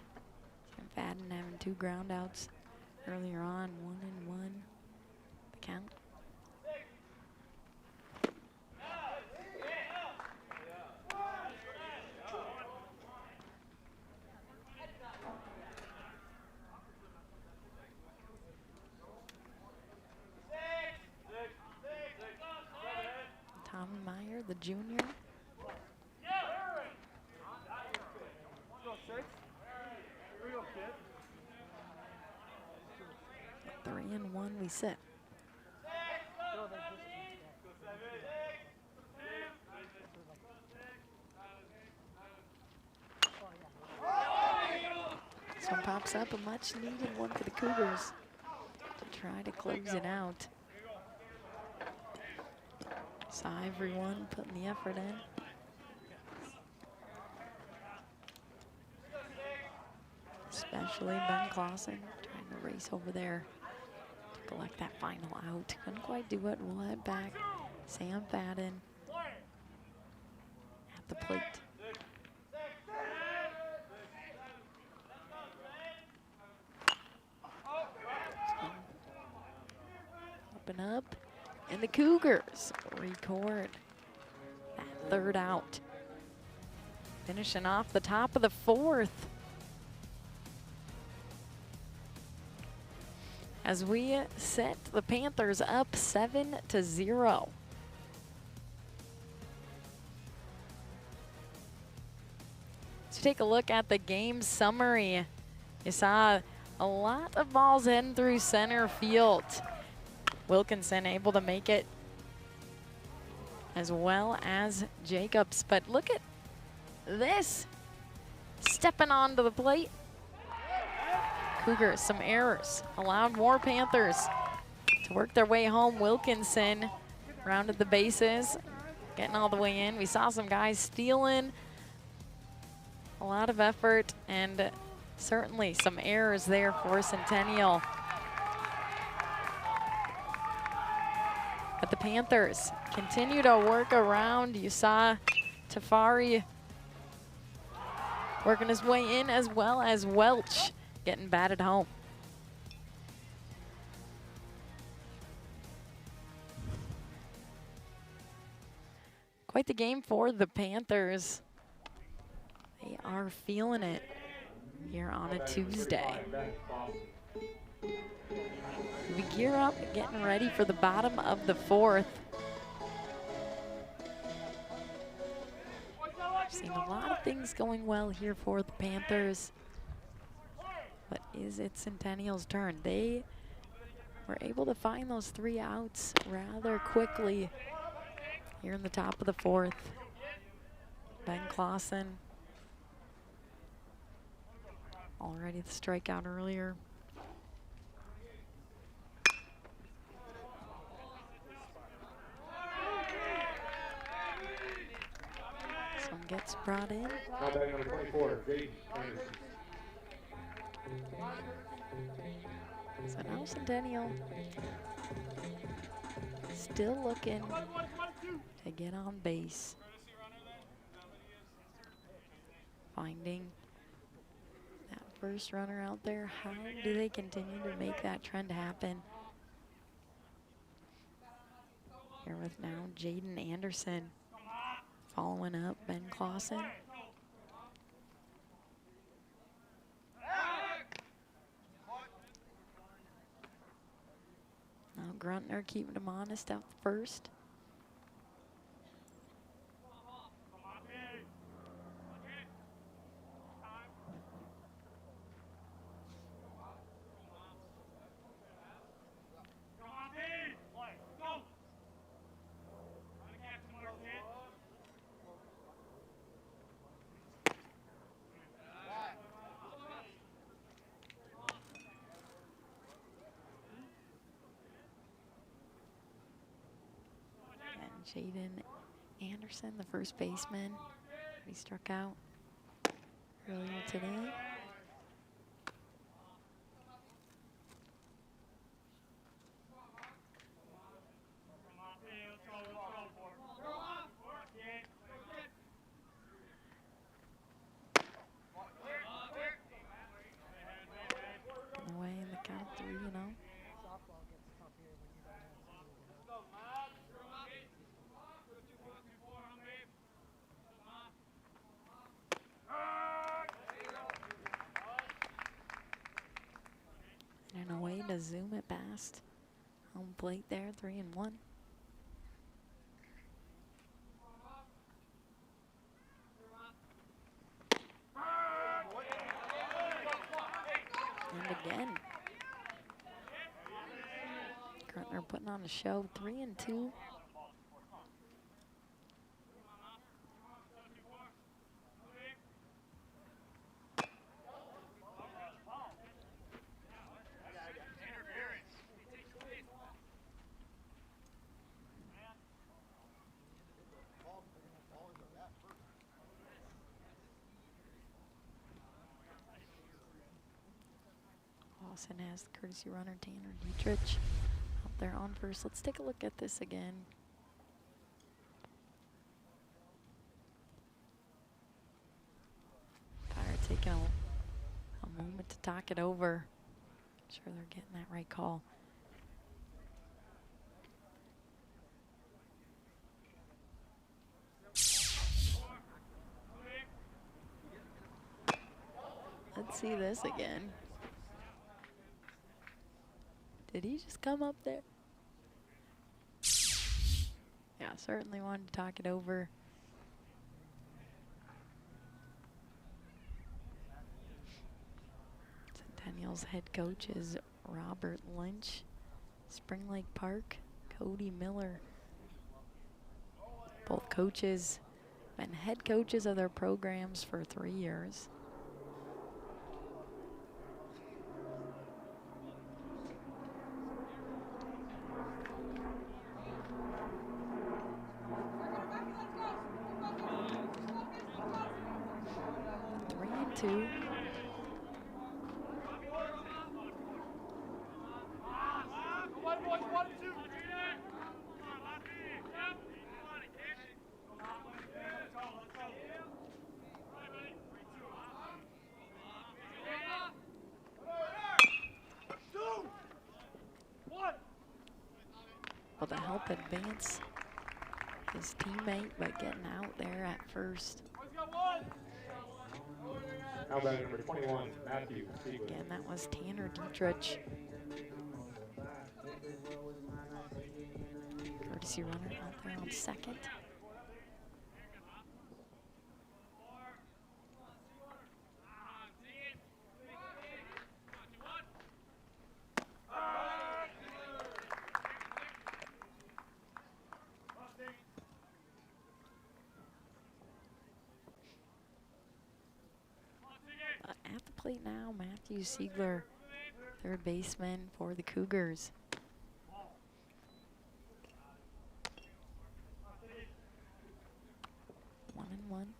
Sam Fadden having 2 ground outs earlier on, 1-1 the count. Tommy Meyer, the junior. 3-1 we sit. This one pops up, a much needed one for the Cougars to try to close it out. Saw everyone putting the effort in. especially Ben Clausen trying to race over there to collect that final out. Couldn't quite do it. We'll head back. Sam Fadden at the plate. Open up, and the Cougars record that third out. Finishing off the top of the fourth. As we set the Panthers up 7-0. Let's take a look at the game summary. You saw a lot of balls heading through center field. Wilkinson able to make it, as well as Jacobs. But look at this, stepping onto the plate. Cougars, some errors, allowed more Panthers to work their way home. Wilkinson rounded the bases, getting all the way in. We saw some guys stealing, a lot of effort, and certainly some errors there for Centennial. But the Panthers continue to work around. You saw Tafari working his way in, as well as Welch getting batted home. Quite the game for the Panthers. They are feeling it here on a Tuesday. We gear up, getting ready for the bottom of the fourth. We've seen a lot of things going well here for the Panthers. But is it Centennial's turn? They were able to find those 3 outs rather quickly here in the top of the fourth. Ben Clausen already the strikeout earlier. This one gets brought in. Now batting number 24, Jaden Anderson. So now Centennial still looking to get on base. Finding that first runner out there. How do they continue to make that trend happen? Here with now Jaden Anderson following up Ben Clausen. Now Gruntner keeping him honest out first. Jaden Anderson, the first baseman, he struck out earlier today. Away in the count 3, you know. And a way to zoom it past home plate there, 3-1. And again, Gruntner putting on a show, 3-2. Madison has the courtesy runner Tanner Dietrich out there on first. Let's take a look at this again. Fire taking a moment to talk it over. Sure they're getting that right call. Let's see this again. Did he just come up there? Yeah, certainly wanted to talk it over. Centennial's head coach is Robert Lynch. Spring Lake Park, Cody Miller. Both coaches been head coaches of their programs for 3 years. Two. Well, to help advance his teammate by getting out there at first. Now batting number 21, Matthew Siegler. Again, that was Tanner Dietrich. Courtesy runner out there on second. At the plate now, Matthew Siegler, third baseman for the Cougars. One and one.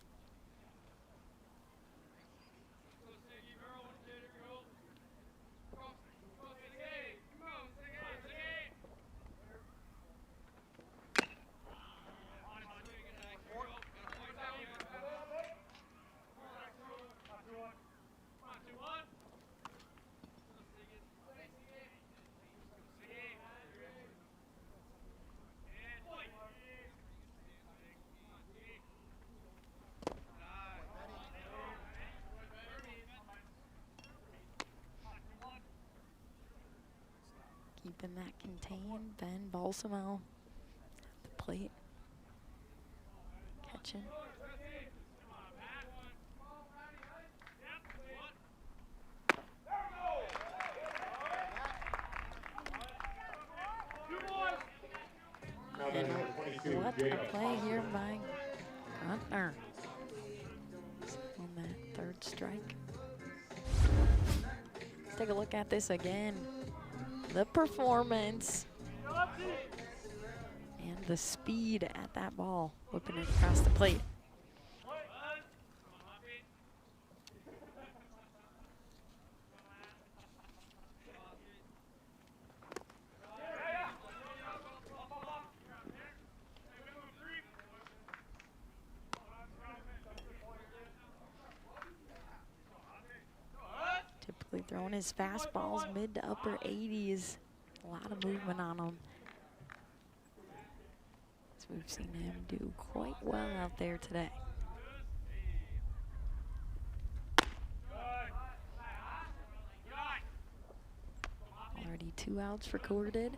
Keeping that contained, Ben Balsamo at the plate. Catching. And what a play here by Gruntner on that third strike. Let's take a look at this again. The performance and the speed at that ball, whipping it across the plate. Typically throwing his fastballs mid to upper 80s. A lot of movement on him. So we've seen him do quite well out there today. Already 2 outs recorded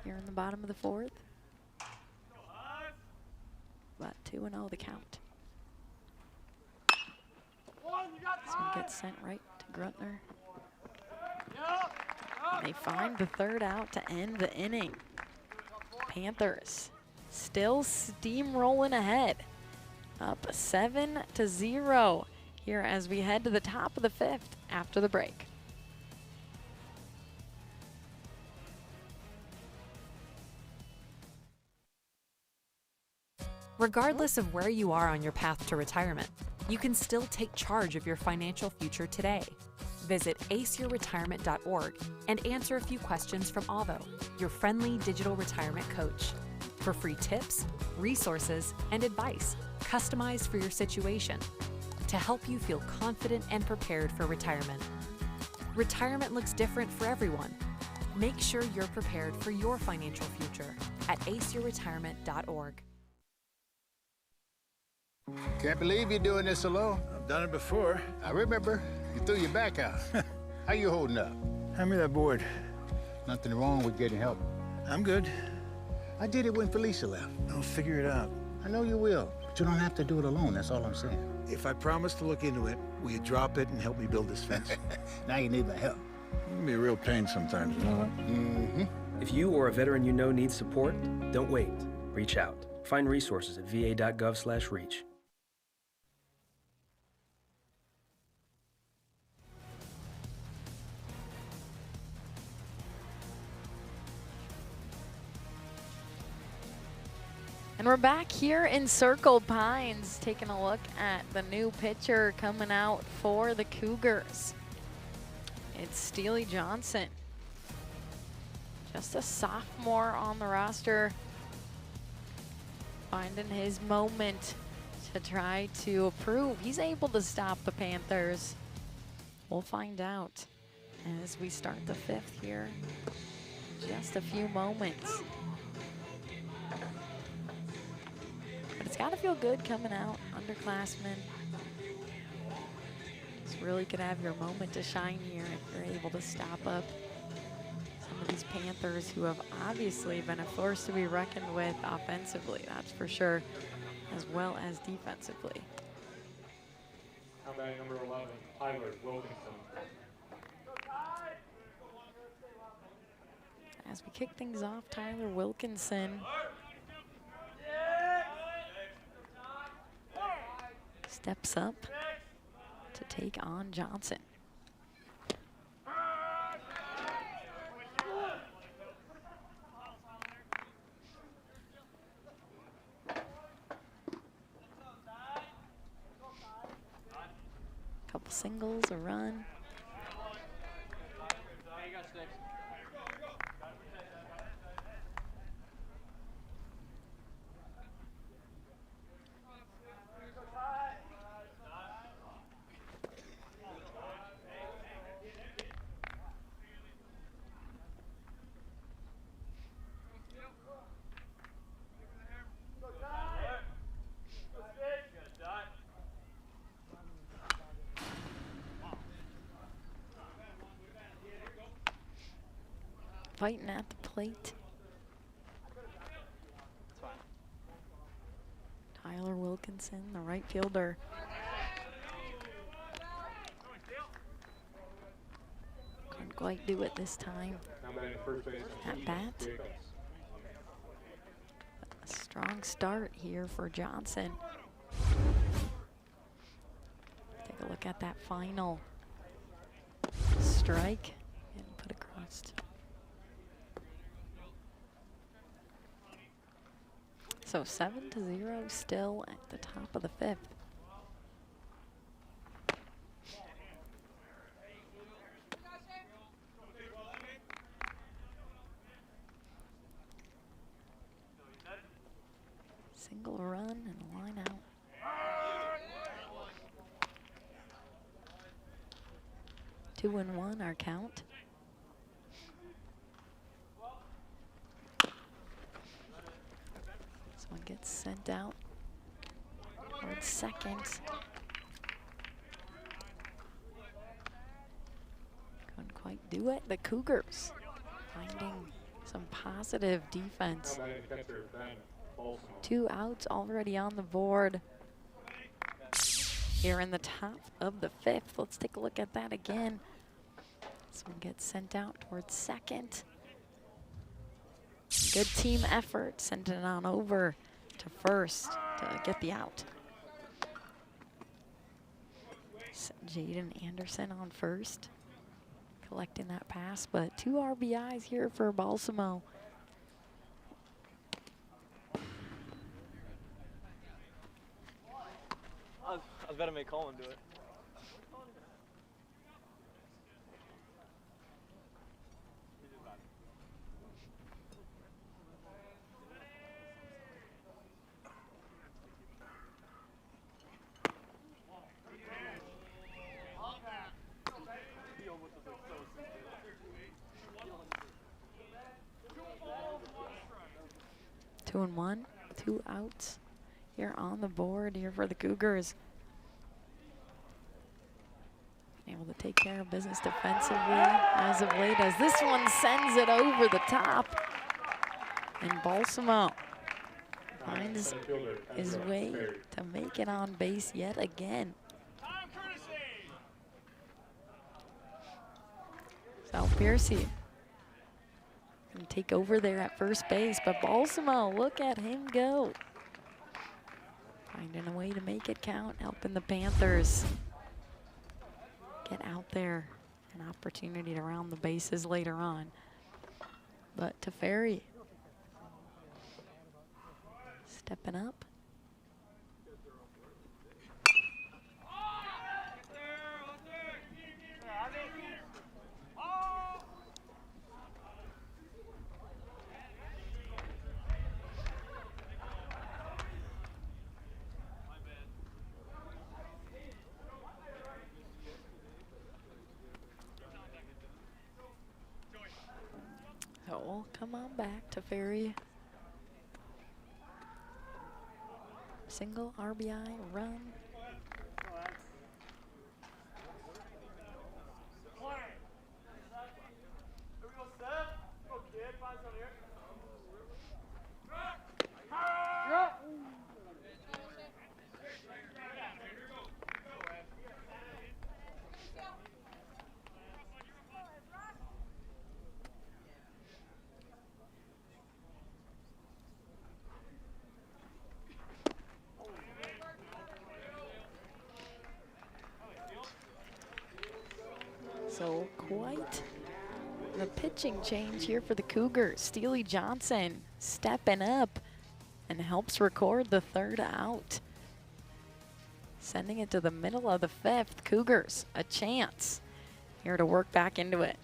here in the bottom of the 4th. But 2-0 the count. This one gets sent right to Gruntner. And they find the third out to end the inning. Panthers still steamrolling ahead. Up 7-0 here as we head to the top of the 5th after the break. Regardless of where you are on your path to retirement, you can still take charge of your financial future today. Visit aceyourretirement.org and answer a few questions from Avo, your friendly digital retirement coach, for free tips, resources, and advice customized for your situation to help you feel confident and prepared for retirement. Retirement looks different for everyone. Make sure you're prepared for your financial future at aceyourretirement.org. Can't believe you're doing this alone. I've done it before. I remember. You threw your back out. How you holding up? Hand me that board. Nothing wrong with getting help. I'm good. I did it when Felicia left. I'll figure it out. I know you will, but you don't have to do it alone. That's all I'm saying. If I promise to look into it, will you drop it and help me build this fence? Now you need my help. It can be a real pain sometimes, you know what? Mm-hmm. If you or a veteran you know needs support, don't wait. Reach out. Find resources at va.gov/reach. And we're back here in Circle Pines, taking a look at the new pitcher coming out for the Cougars. It's Steely Johnson. Just a sophomore on the roster, finding his moment to try to prove he's able to stop the Panthers. We'll find out as we start the fifth here in just a few moments. But it's got to feel good coming out, underclassmen. Just really could have your moment to shine here if you're able to stop up some of these Panthers who have obviously been a force to be reckoned with offensively, that's for sure, as well as defensively. Now batting number 11, Tyler Wilkinson. As we kick things off, Tyler Wilkinson steps up to take on Johnson. Couple singles, a run. Fighting at the plate. Tyler Wilkinson, the right fielder. Couldn't quite do it this time. At bat. A strong start here for Johnson. Take a look at that final strike and put across. So 7-0 still at the top of the fifth. Single run and a line out. Two and one, our count. One gets sent out towards second. Couldn't quite do it. The Cougars finding some positive defense. Two outs already on the board here in the top of the fifth. Let's take a look at that again. This one gets sent out towards second. Good team effort, sent it on over to first to get the out. Jaden Anderson on first, collecting that pass, but 2 RBIs here for Balsamo. I was about to make Colin do it. 2-1, 2 outs here on the board here for the Cougars. Able to take care of business defensively as of late, as this one sends it over the top. And Balsamo finds his way to make it on base yet again. So Piercy can take over there at first base, but Balsamo, look at him go. Finding a way to make it count, helping the Panthers get out there, an opportunity to round the bases later on. But Teferi stepping up. So we'll come on back to Ferry. Single RBI run. So quite the pitching change here for the Cougars. Steely Johnson stepping up and helps record the 3rd out. Sending it to the middle of the 5th. Cougars a chance here to work back into it.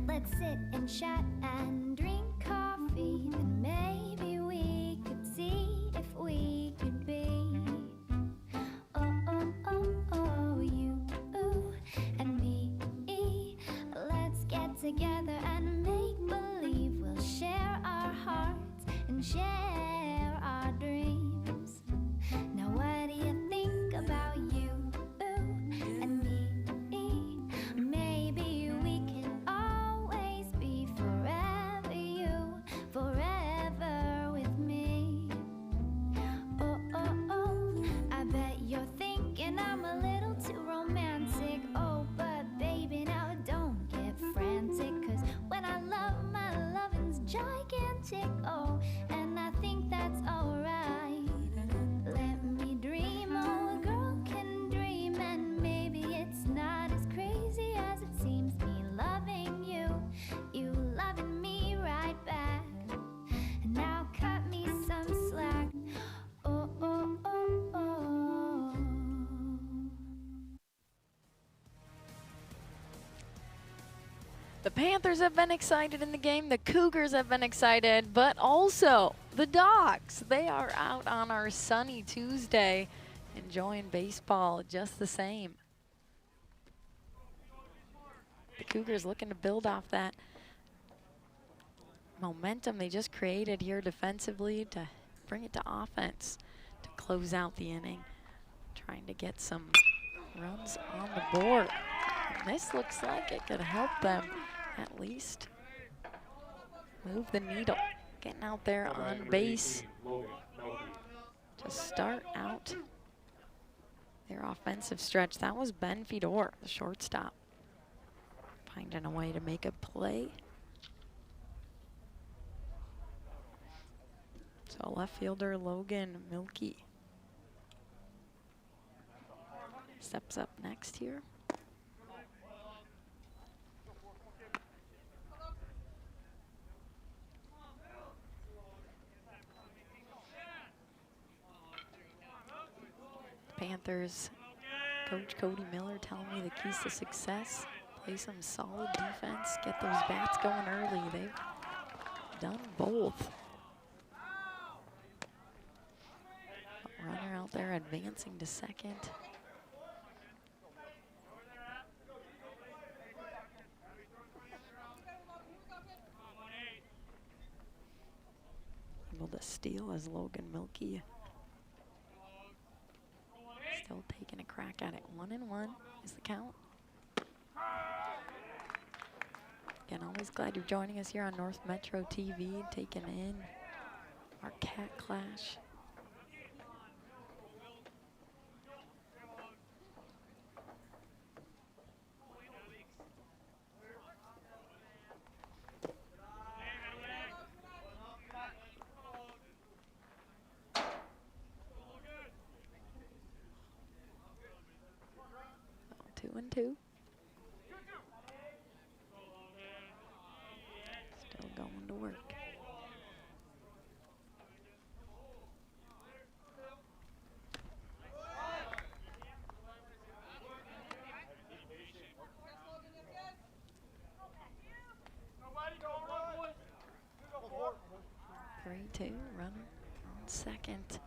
Let's sit and chat and drink coffee, then maybe we could see if we could be. Oh, oh, oh, oh, you and me. Let's get together and make believe we'll share our hearts and share our dreams. Now what do you think about you and me? Maybe we can always be forever you, forever with me. Oh, oh, oh, I bet you're thinking I'm a little too romantic. Oh, but baby, now don't get frantic, 'cause when I love, my loving's gigantic. Oh, and I think that's alright. Let me dream, oh, a girl can dream, and maybe it's not as crazy as it seems. Me loving you, you loving me right back. And now cut me some slack. Oh, oh, oh, oh. The Panthers have been excited in the game, the Cougars have been excited, but also the Dogs. They are out on our sunny Tuesday enjoying baseball just the same. The Cougars looking to build off that momentum they just created here defensively to bring it to offense to close out the inning, trying to get some runs on the board. And this looks like it could help them at least move the needle, getting out there on base to start out their offensive stretch. That was Ben Fedor, the shortstop, finding a way to make a play. So left fielder Logan Milkey steps up next here. Panthers Coach Cody Miller telling me the keys to success: play some solid defense, get those bats going early. They've done both. Runner out there advancing to second. Able to steal as Logan Milkey still taking a crack at it. 1-1 is the count. Again, always glad you're joining us here on North Metro TV, taking in our Cat Clash. So 2-2. Still going to work. Three-two, runner on second.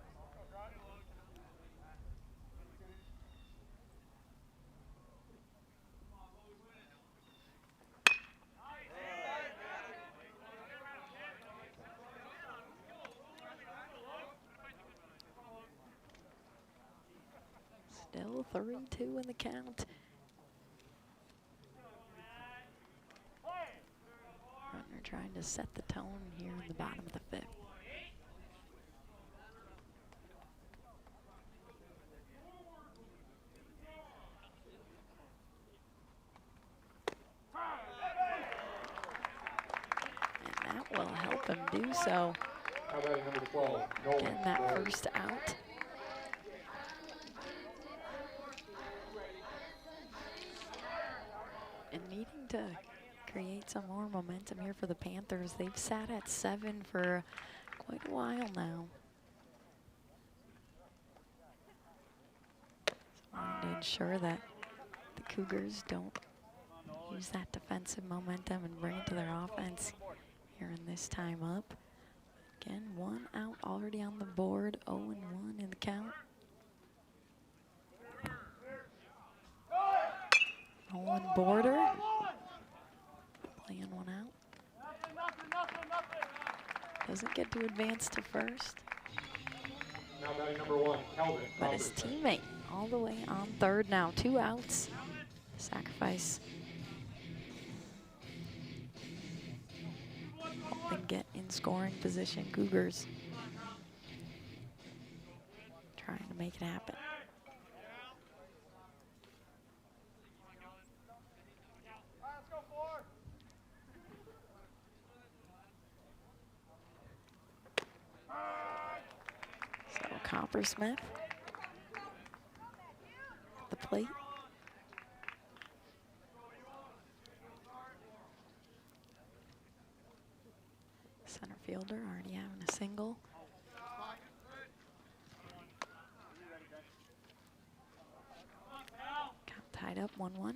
Still 3-2 in the count. Runner trying to set the tone here in the bottom of the fifth. And that will help him do so. How about number 12? Getting that first out. And needing to create some more momentum here for the Panthers. They've sat at 7 for quite a while now. So wanting to ensure that the Cougars don't use that defensive momentum and bring it to their offense here in this time up. Again, 1 out already on the board, 0-1 in the count. Nolan Border playing one out. Doesn't get to advance to first. Now batting number 1, Kelvin. But his teammate all the way on third now. 2 outs. Sacrifice. Helping get in scoring position. Cougars trying to make it happen. Coppersmith at the plate. Center fielder already having a single. Count tied up 1-1.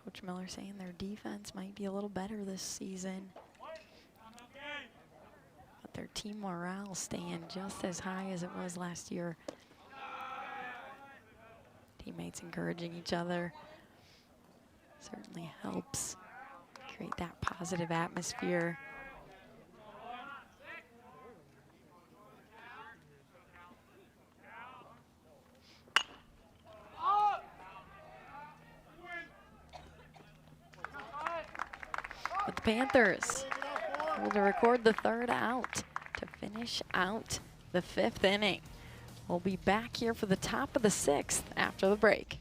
Coach Miller saying their defense might be a little better this season, but their team morale staying just as high as it was last year. Teammates encouraging each other certainly helps create that positive atmosphere. But the Panthers able to record the 3rd out to finish out the 5th inning. We'll be back here for the top of the 6th after the break.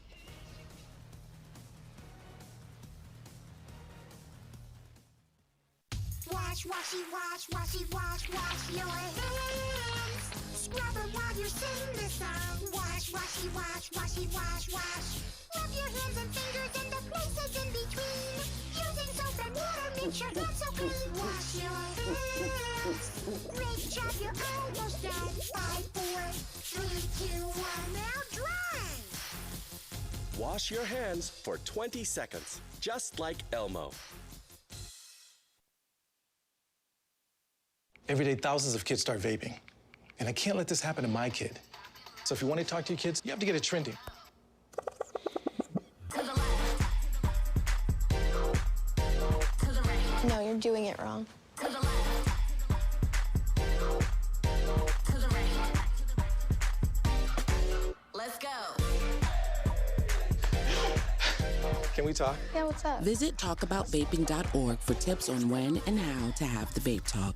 Wash, washy, wash, washy, wash, wash your hands. rubber while you sing this song. Wash, washy, wash, washy, wash, wash. Rub your hands and fingers in the places in between. Using soap and water makes your hands so clean. Wash your hands. Great job, you're almost done. 5, 4, 3, 2, 1, now dry. Wash your hands for 20 seconds, just like Elmo. Every day, thousands of kids start vaping. And I can't let this happen to my kid. So if you want to talk to your kids, you have to get it trending. No, you're doing it wrong. Let's go. Can we talk? Yeah, what's up? Visit talkaboutvaping.org for tips on when and how to have the vape talk.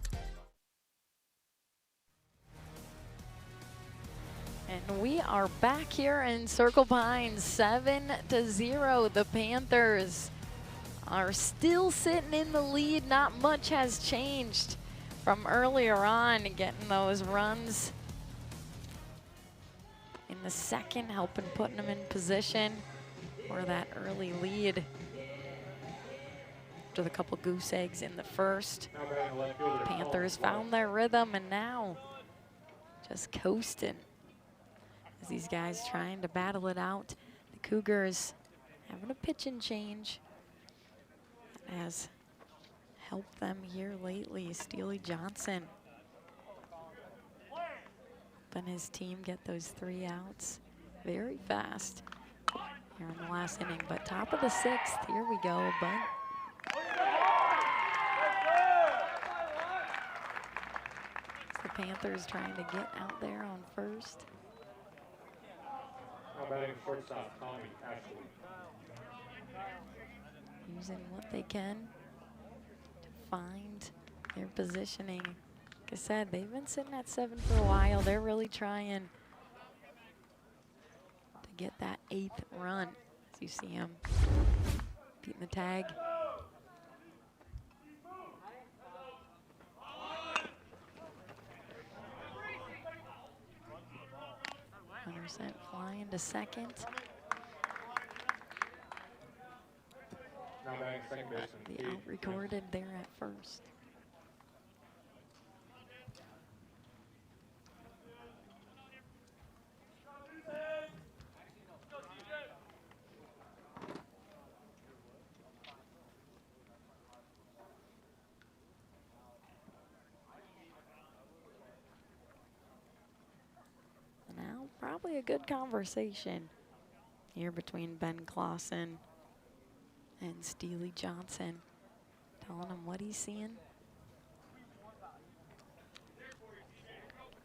And we are back here in Circle Pines, 7-0. The Panthers are still sitting in the lead. Not much has changed from earlier on, getting those runs in the second, helping putting them in position for that early lead. After the couple goose eggs in the first, Panthers found their rhythm and now just coasting as these guys trying to battle it out. The Cougars having a pitching change that has helped them here lately. Steely Johnson helping his team get those 3 outs very fast here in the last inning. But top of the 6th, here we go, bunt. The Panthers trying to get out there on first. Now batting shortstop, Tommy Ashley. Using what they can to find their positioning. Like I said, they've been sitting at 7 for a while. They're really trying to get that 8th run. As you see him beating the tag. Runner sent flying to second. Now batting second baseman. The out recorded there at first. Now probably a good conversation here between Ben Clausen and Steely Johnson, telling him what he's seeing.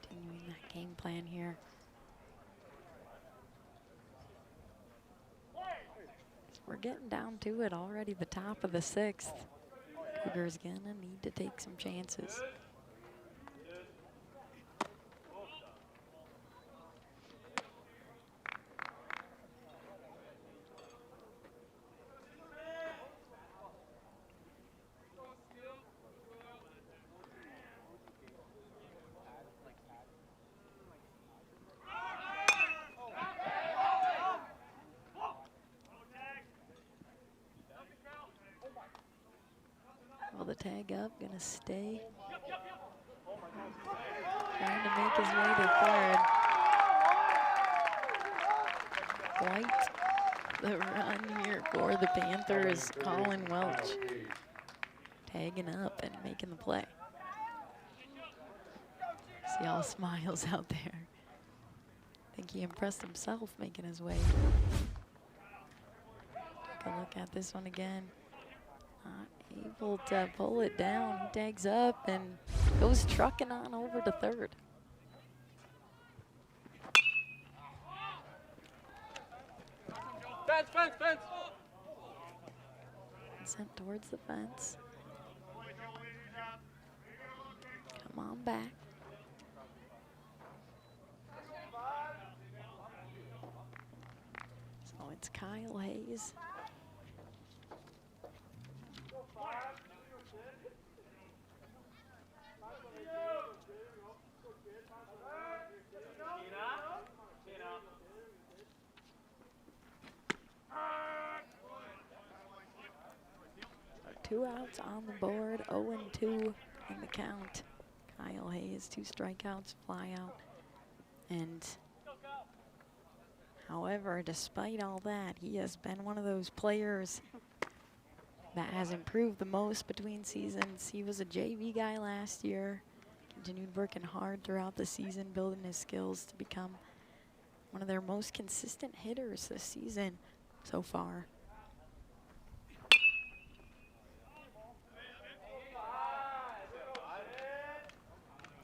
Continuing that game plan here. We're getting down to it already, the top of the 6th. Cougars gonna need to take some chances. Well, the tag up, gonna stay. Trying to make his way to third. Quite the run here for the Panthers. Colin Welch tagging up and making the play. See all smiles out there. I think he impressed himself making his way. Take a look at this one again. Not able to pull it down. He tags up and goes trucking on over to third. Fence, fence, fence. Sent towards the fence. Come on back. So it's Kyle Hayes. 2 outs on the board, 0-2 in the count. Kyle Hayes, 2 strikeouts, fly out. And however, despite all that, he has been one of those players that has improved the most between seasons. He was a JV guy last year, continued working hard throughout the season, building his skills to become one of their most consistent hitters this season so far.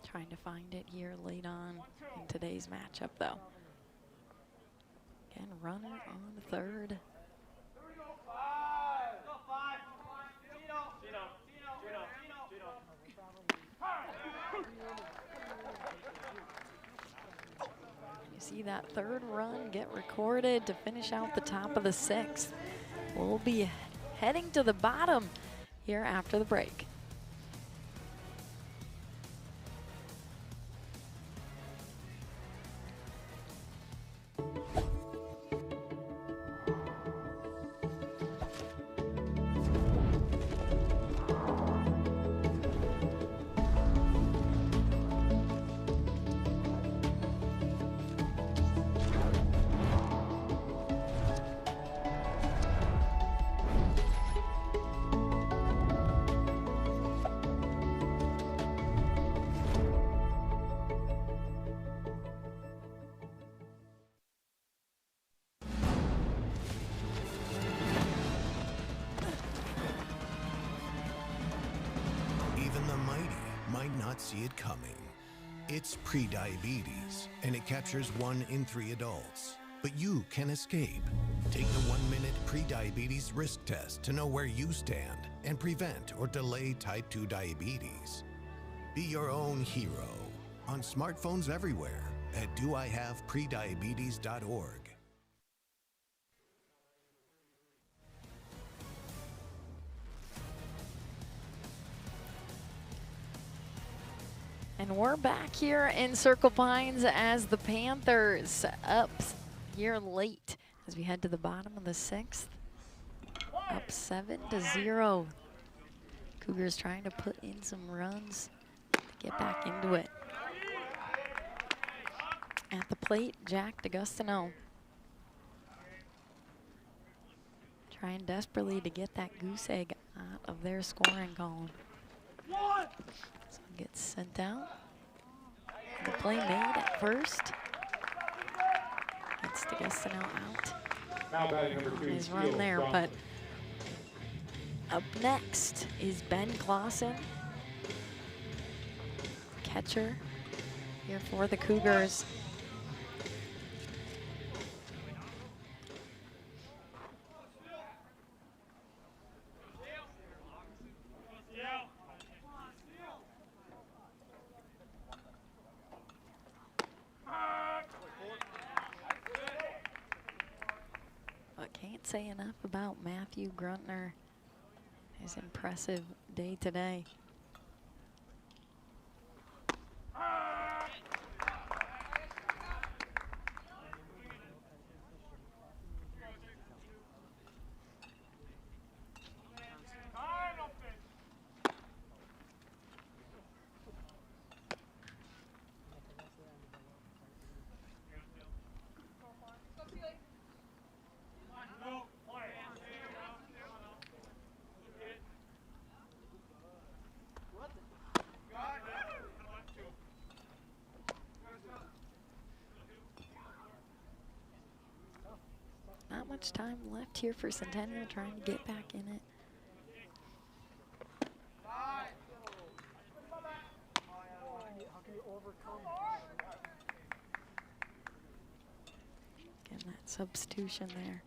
Trying to find it here late on in today's matchup, though. Again, runner on third. You see that third run get recorded to finish out the top of the 6th. We'll be heading to the bottom here after the break. See it coming. It's prediabetes, and it captures 1 in 3 adults. But you can escape. Take the 1-minute prediabetes risk test to know where you stand and prevent or delay type 2 diabetes. Be your own hero on smartphones everywhere at doihaveprediabetes.org. And we're back here in Circle Pines as the Panthers up here late as we head to the bottom of the 6th. Up 7-0. Cougars trying to put in some runs to get back into it. At the plate, Jack DeGustino. Trying desperately to get that goose egg out of their scoring column. So it gets sent out. The play made at first. Gets DeGustino out. Now batting number 2, his run there, but up next is Ben Clausen, catcher here for the Cougars. Can't say enough about Matthew Gruntner. His impressive day today. Not much time left here for Centennial, trying to get back in it. Getting that substitution there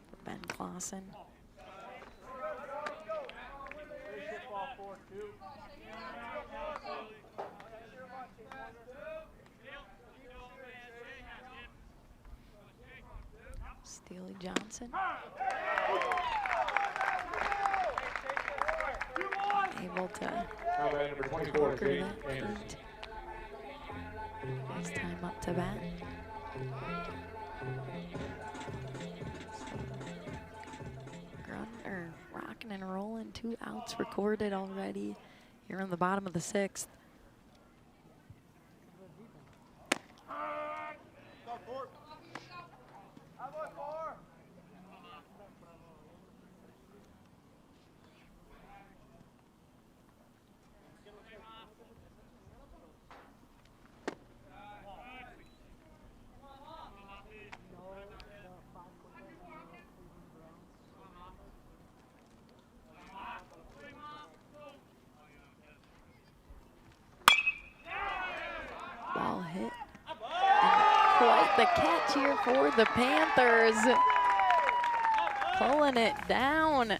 for Ben Clausen. Steely Johnson. Able to conquer that feat. Nice time up to bat. rocking and rolling. 2 outs recorded already here in the bottom of the 6th. Ball hit. And quite the catch here for the Panthers. Pulling it down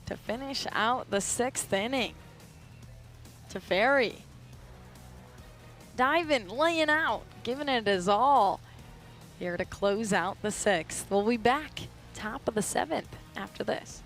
to finish out the 6th inning. Teferi diving, laying out, giving it his all here to close out the 6th. We'll be back top of the 7th after this.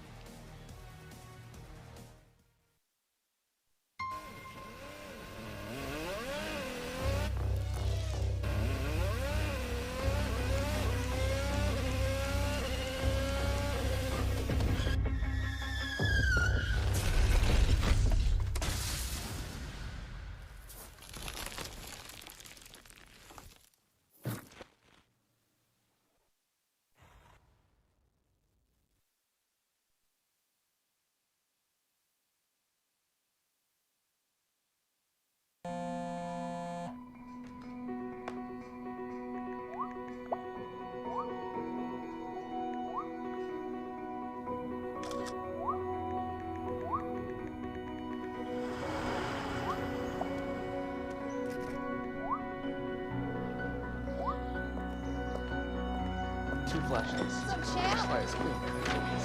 Two flashes.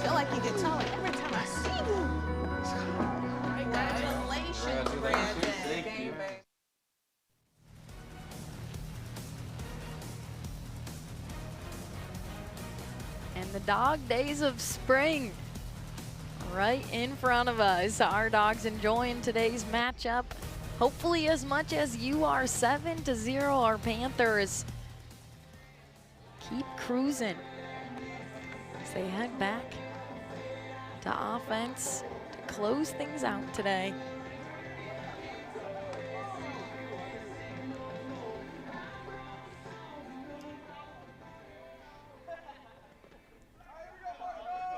Feel like you get taller every time I see you. Congratulations, Brandon. Thank you. And the dog days of spring right in front of us. Our dogs enjoying today's matchup, hopefully as much as you are. 7-0 our Panthers keep cruising as they head back to offense to close things out today.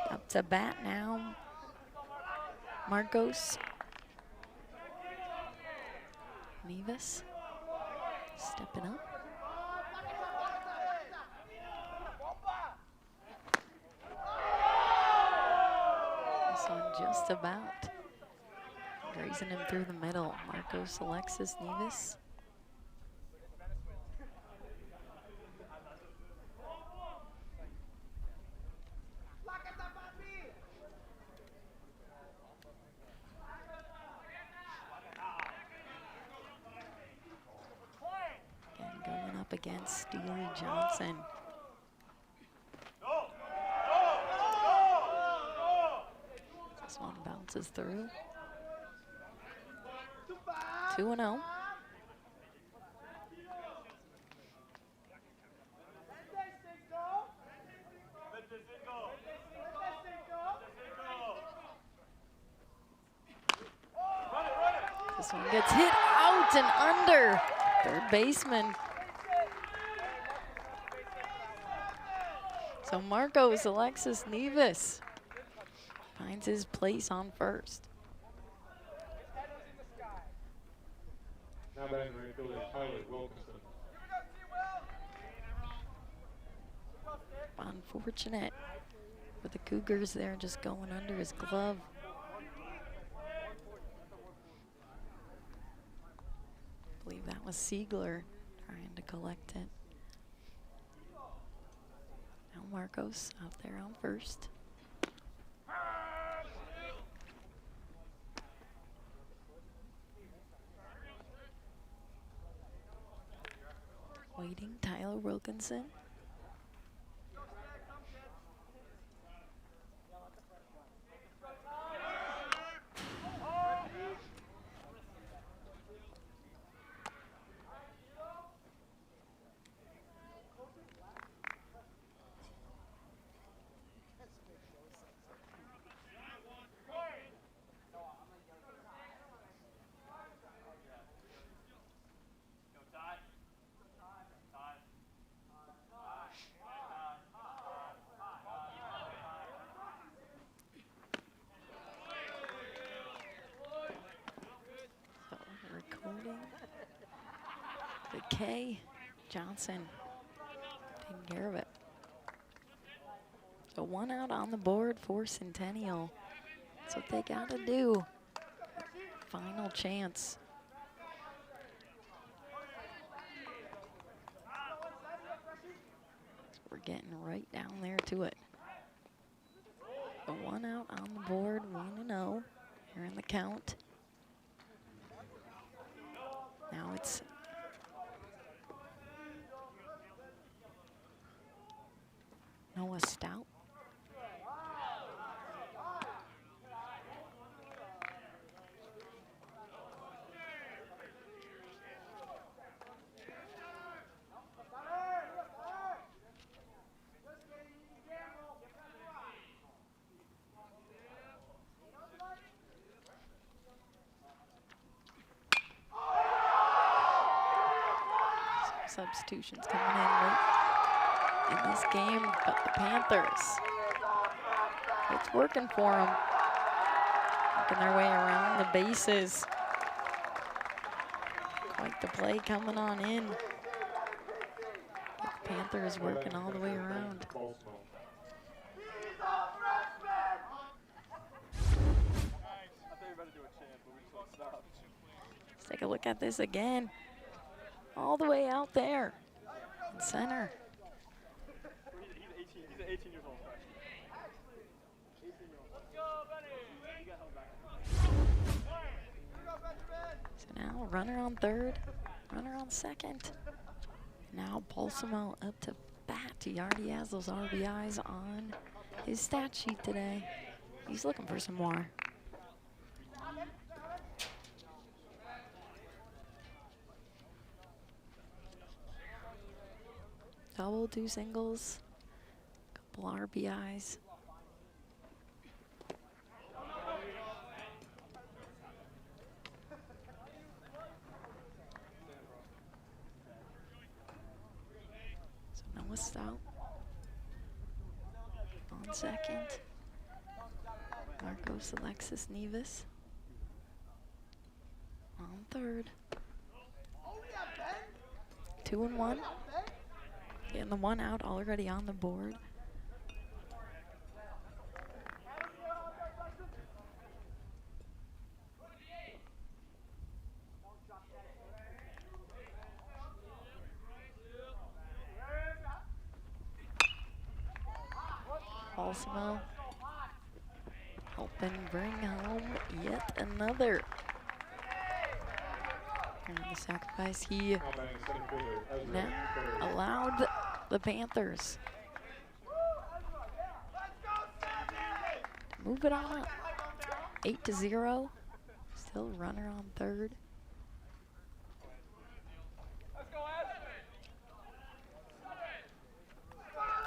Up to bat now, Marcos Nevis stepping up. This one just about grazing him through the middle. Marcos Alexis Nevis. Again, going up against Steely Johnson. This one bounces through. 2-0. This one gets hit out and under. Third baseman. So Marcos Alexis Nevis finds his place on first. Now batting right fielder Tyler Wilkinson. Unfortunate for the Cougars there, just going under his glove. I believe that was Siegler trying to collect it. Now Marcos out there on first. Waiting, Tyler Wilkinson. Kay Johnson taking care of it. So 1 out on the board for Centennial. That's what they got to do. Final chance. So we're getting right down there to it. A 1 out on the board, 1-0 here in the count. Now it's Noah Stout. Substitutions coming in late in this game, but the Panthers, it's working for them. Working their way around the bases. Like the play coming on in. The Panthers working all the way around. Let's take a look at this again. All the way out there in center. He's 18 years old. So now runner on third, runner on second. Now Balsamo up to bat. He already has those RBIs on his stat sheet today. He's looking for some more. Double, 2 singles, couple RBIs. So Noah Stout on second. Marcos Alexis Nevis on third. 2-1. And the 1 out already on the board. Balsamo helping bring home yet another. And the sacrifice he now allowed the Panthers to move it on up. 8-0. Still runner on third.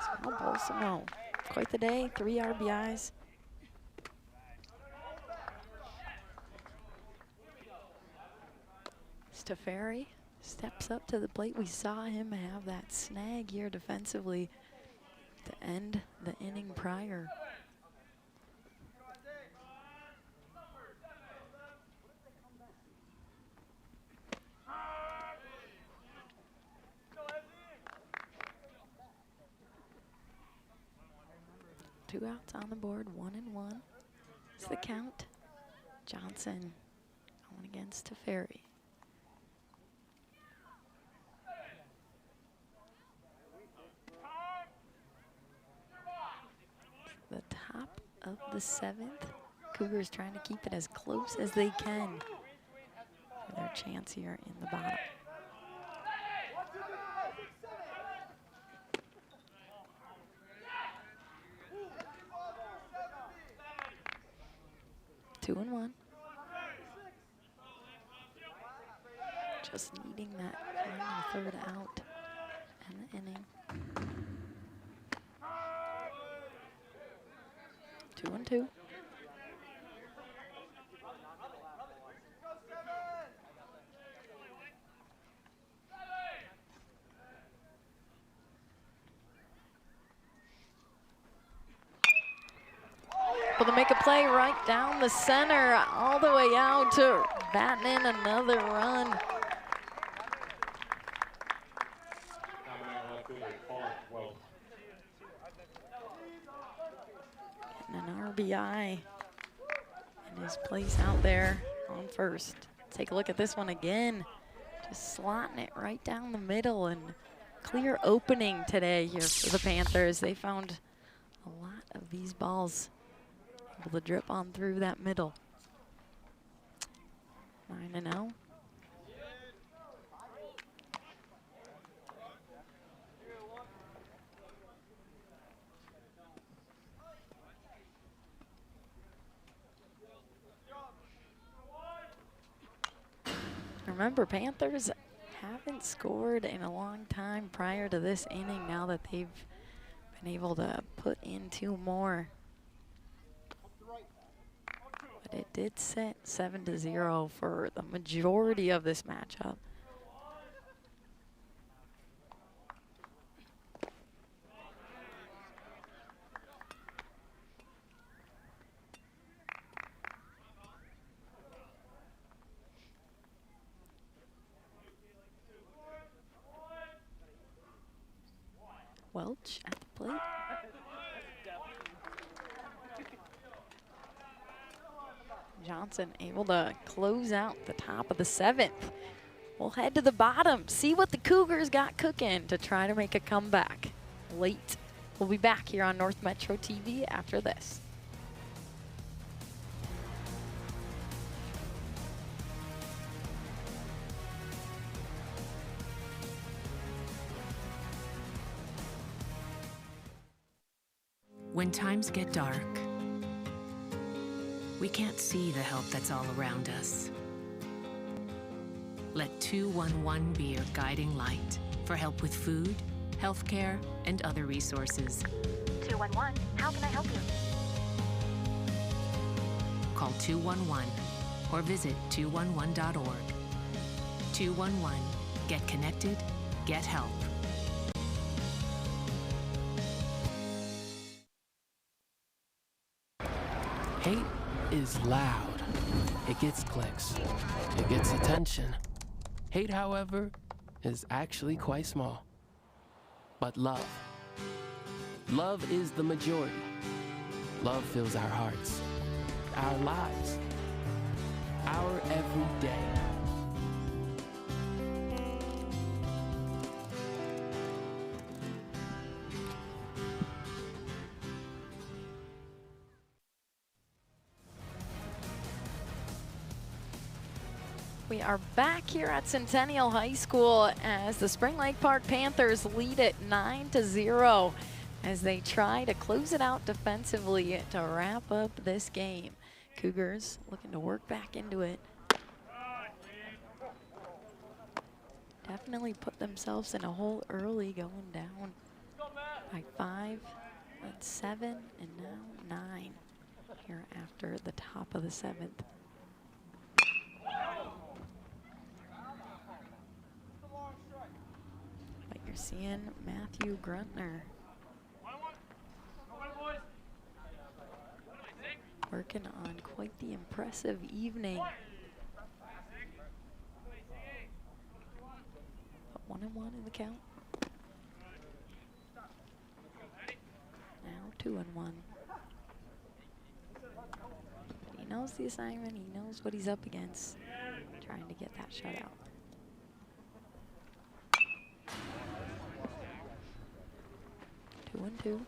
So Balsamo, quite the day. 3 RBIs. Stefari steps up to the plate. We saw him have that snag here defensively to end the inning prior. Two outs on the board, 1-1. It's the count. Johnson going against Teferi. The top of the 7th. Cougars trying to keep it as close as they can for their chance here in the bottom. Two and one. Just needing that final 3rd out in the inning. 2-2. Able to make a play right down the center, all the way out to batting in another run. fielder Paul Welch. And an RBI in his place out there on first. Take a look at this one again. Just slotting it right down the middle, and clear opening today here for the Panthers. They found a lot of these balls able to drip on through that middle. 9-0. Remember, Panthers haven't scored in a long time prior to this inning, now that they've been able to put in 2 more. But it did set 7-0 for the majority of this matchup. Welch at the plate. Johnson able to close out the top of the 7th. We'll head to the bottom, see what the Cougars got cooking to try to make a comeback late. We'll be back here on North Metro TV after this. When times get dark, we can't see the help that's all around us. Let 211 be your guiding light for help with food, healthcare, and other resources. 211, how can I help you? Call 211 or visit 211.org. 211, get connected, get help. Hate is loud. It gets clicks. It gets attention. Hate, however, is actually quite small. But love. Love is the majority. Love fills our hearts, our lives, our every day. We are back here at Centennial High School as the Spring Lake Park Panthers lead it 9-0 as they try to close it out defensively to wrap up this game. Cougars looking to work back into it. Definitely put themselves in a hole early, going down by 5 and 7 and now 9 here after the top of the 7th. You're seeing Matthew Gruntner working on quite the impressive evening. But 1-1 in the count. Now 2-1. He knows the assignment. He knows what he's up against. Trying to get that shutout. 2-2.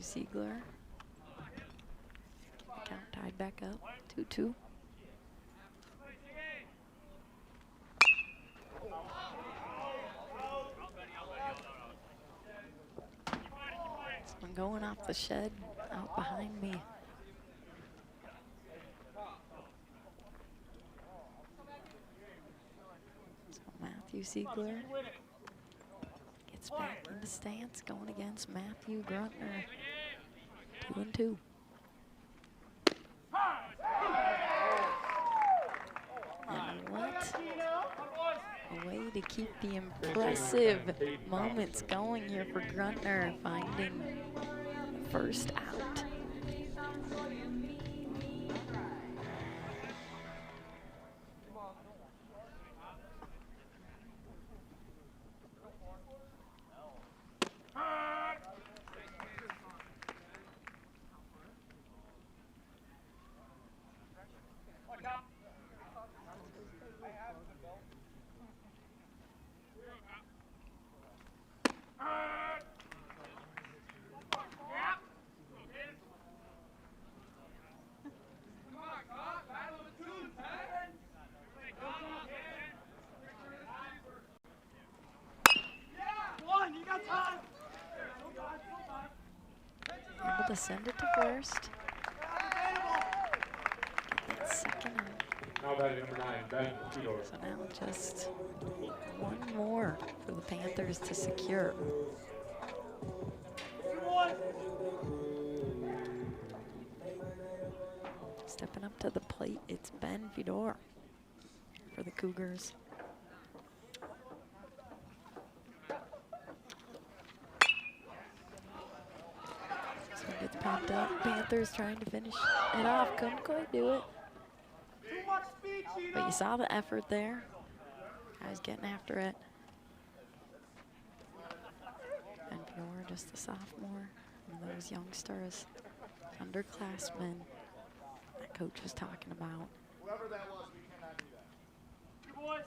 Siegler. Count tied back up, 2-2. This one going off the shed out behind me. So Matthew Siegler Gets back in the stance, going against Matthew Gruntner. 2-2. And what a way to keep the impressive moments going here for Gruntner, finding the first out. Able to send it to first. Get that second out. Now batting number 9, Ben Fedor. So now just one more for the Panthers to secure. Stepping up to the plate, it's Ben Fedor for the Cougars. This one gets popped up. Panthers trying to finish it off. Couldn't quite do it. But you saw the effort there. Guys getting after it. Ben Fedor, just a sophomore. And those youngsters, underclassmen, that coach was talking about. Whoever that was, we cannot do that. You boys.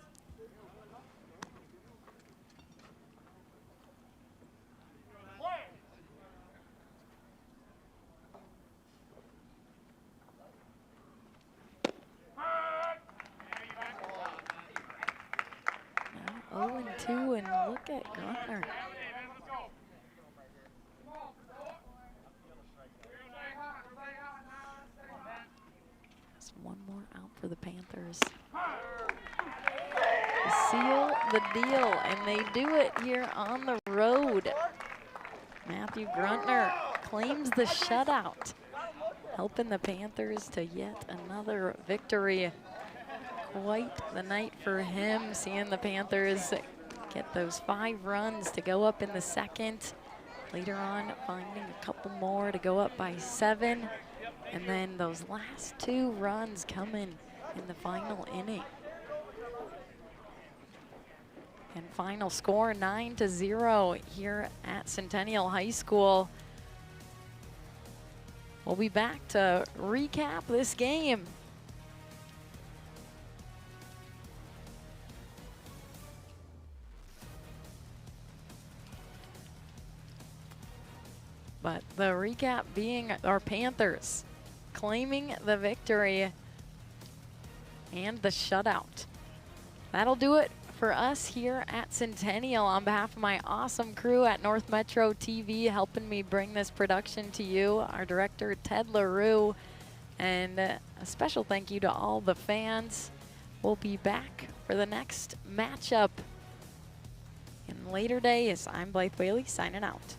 Now 0-2, and look at Gruntner. One more out for the Panthers. Seal the deal, and they do it here on the road. Matthew Gruntner claims the shutout, helping the Panthers to yet another victory. Quite the night for him, seeing the Panthers get those 5 runs to go up in the second. Later on, finding a couple more to go up by 7. And then those last 2 runs coming in the final inning. And final score 9-0 here at Centennial High School. We'll be back to recap this game. But the recap being our Panthers claiming the victory and the shutout. That'll do it for us here at Centennial. On behalf of my awesome crew at North Metro TV helping me bring this production to you, our director Ted LaRue, and a special thank you to all the fans. We'll be back for the next matchup in later days. I'm Blythe Whaley signing out.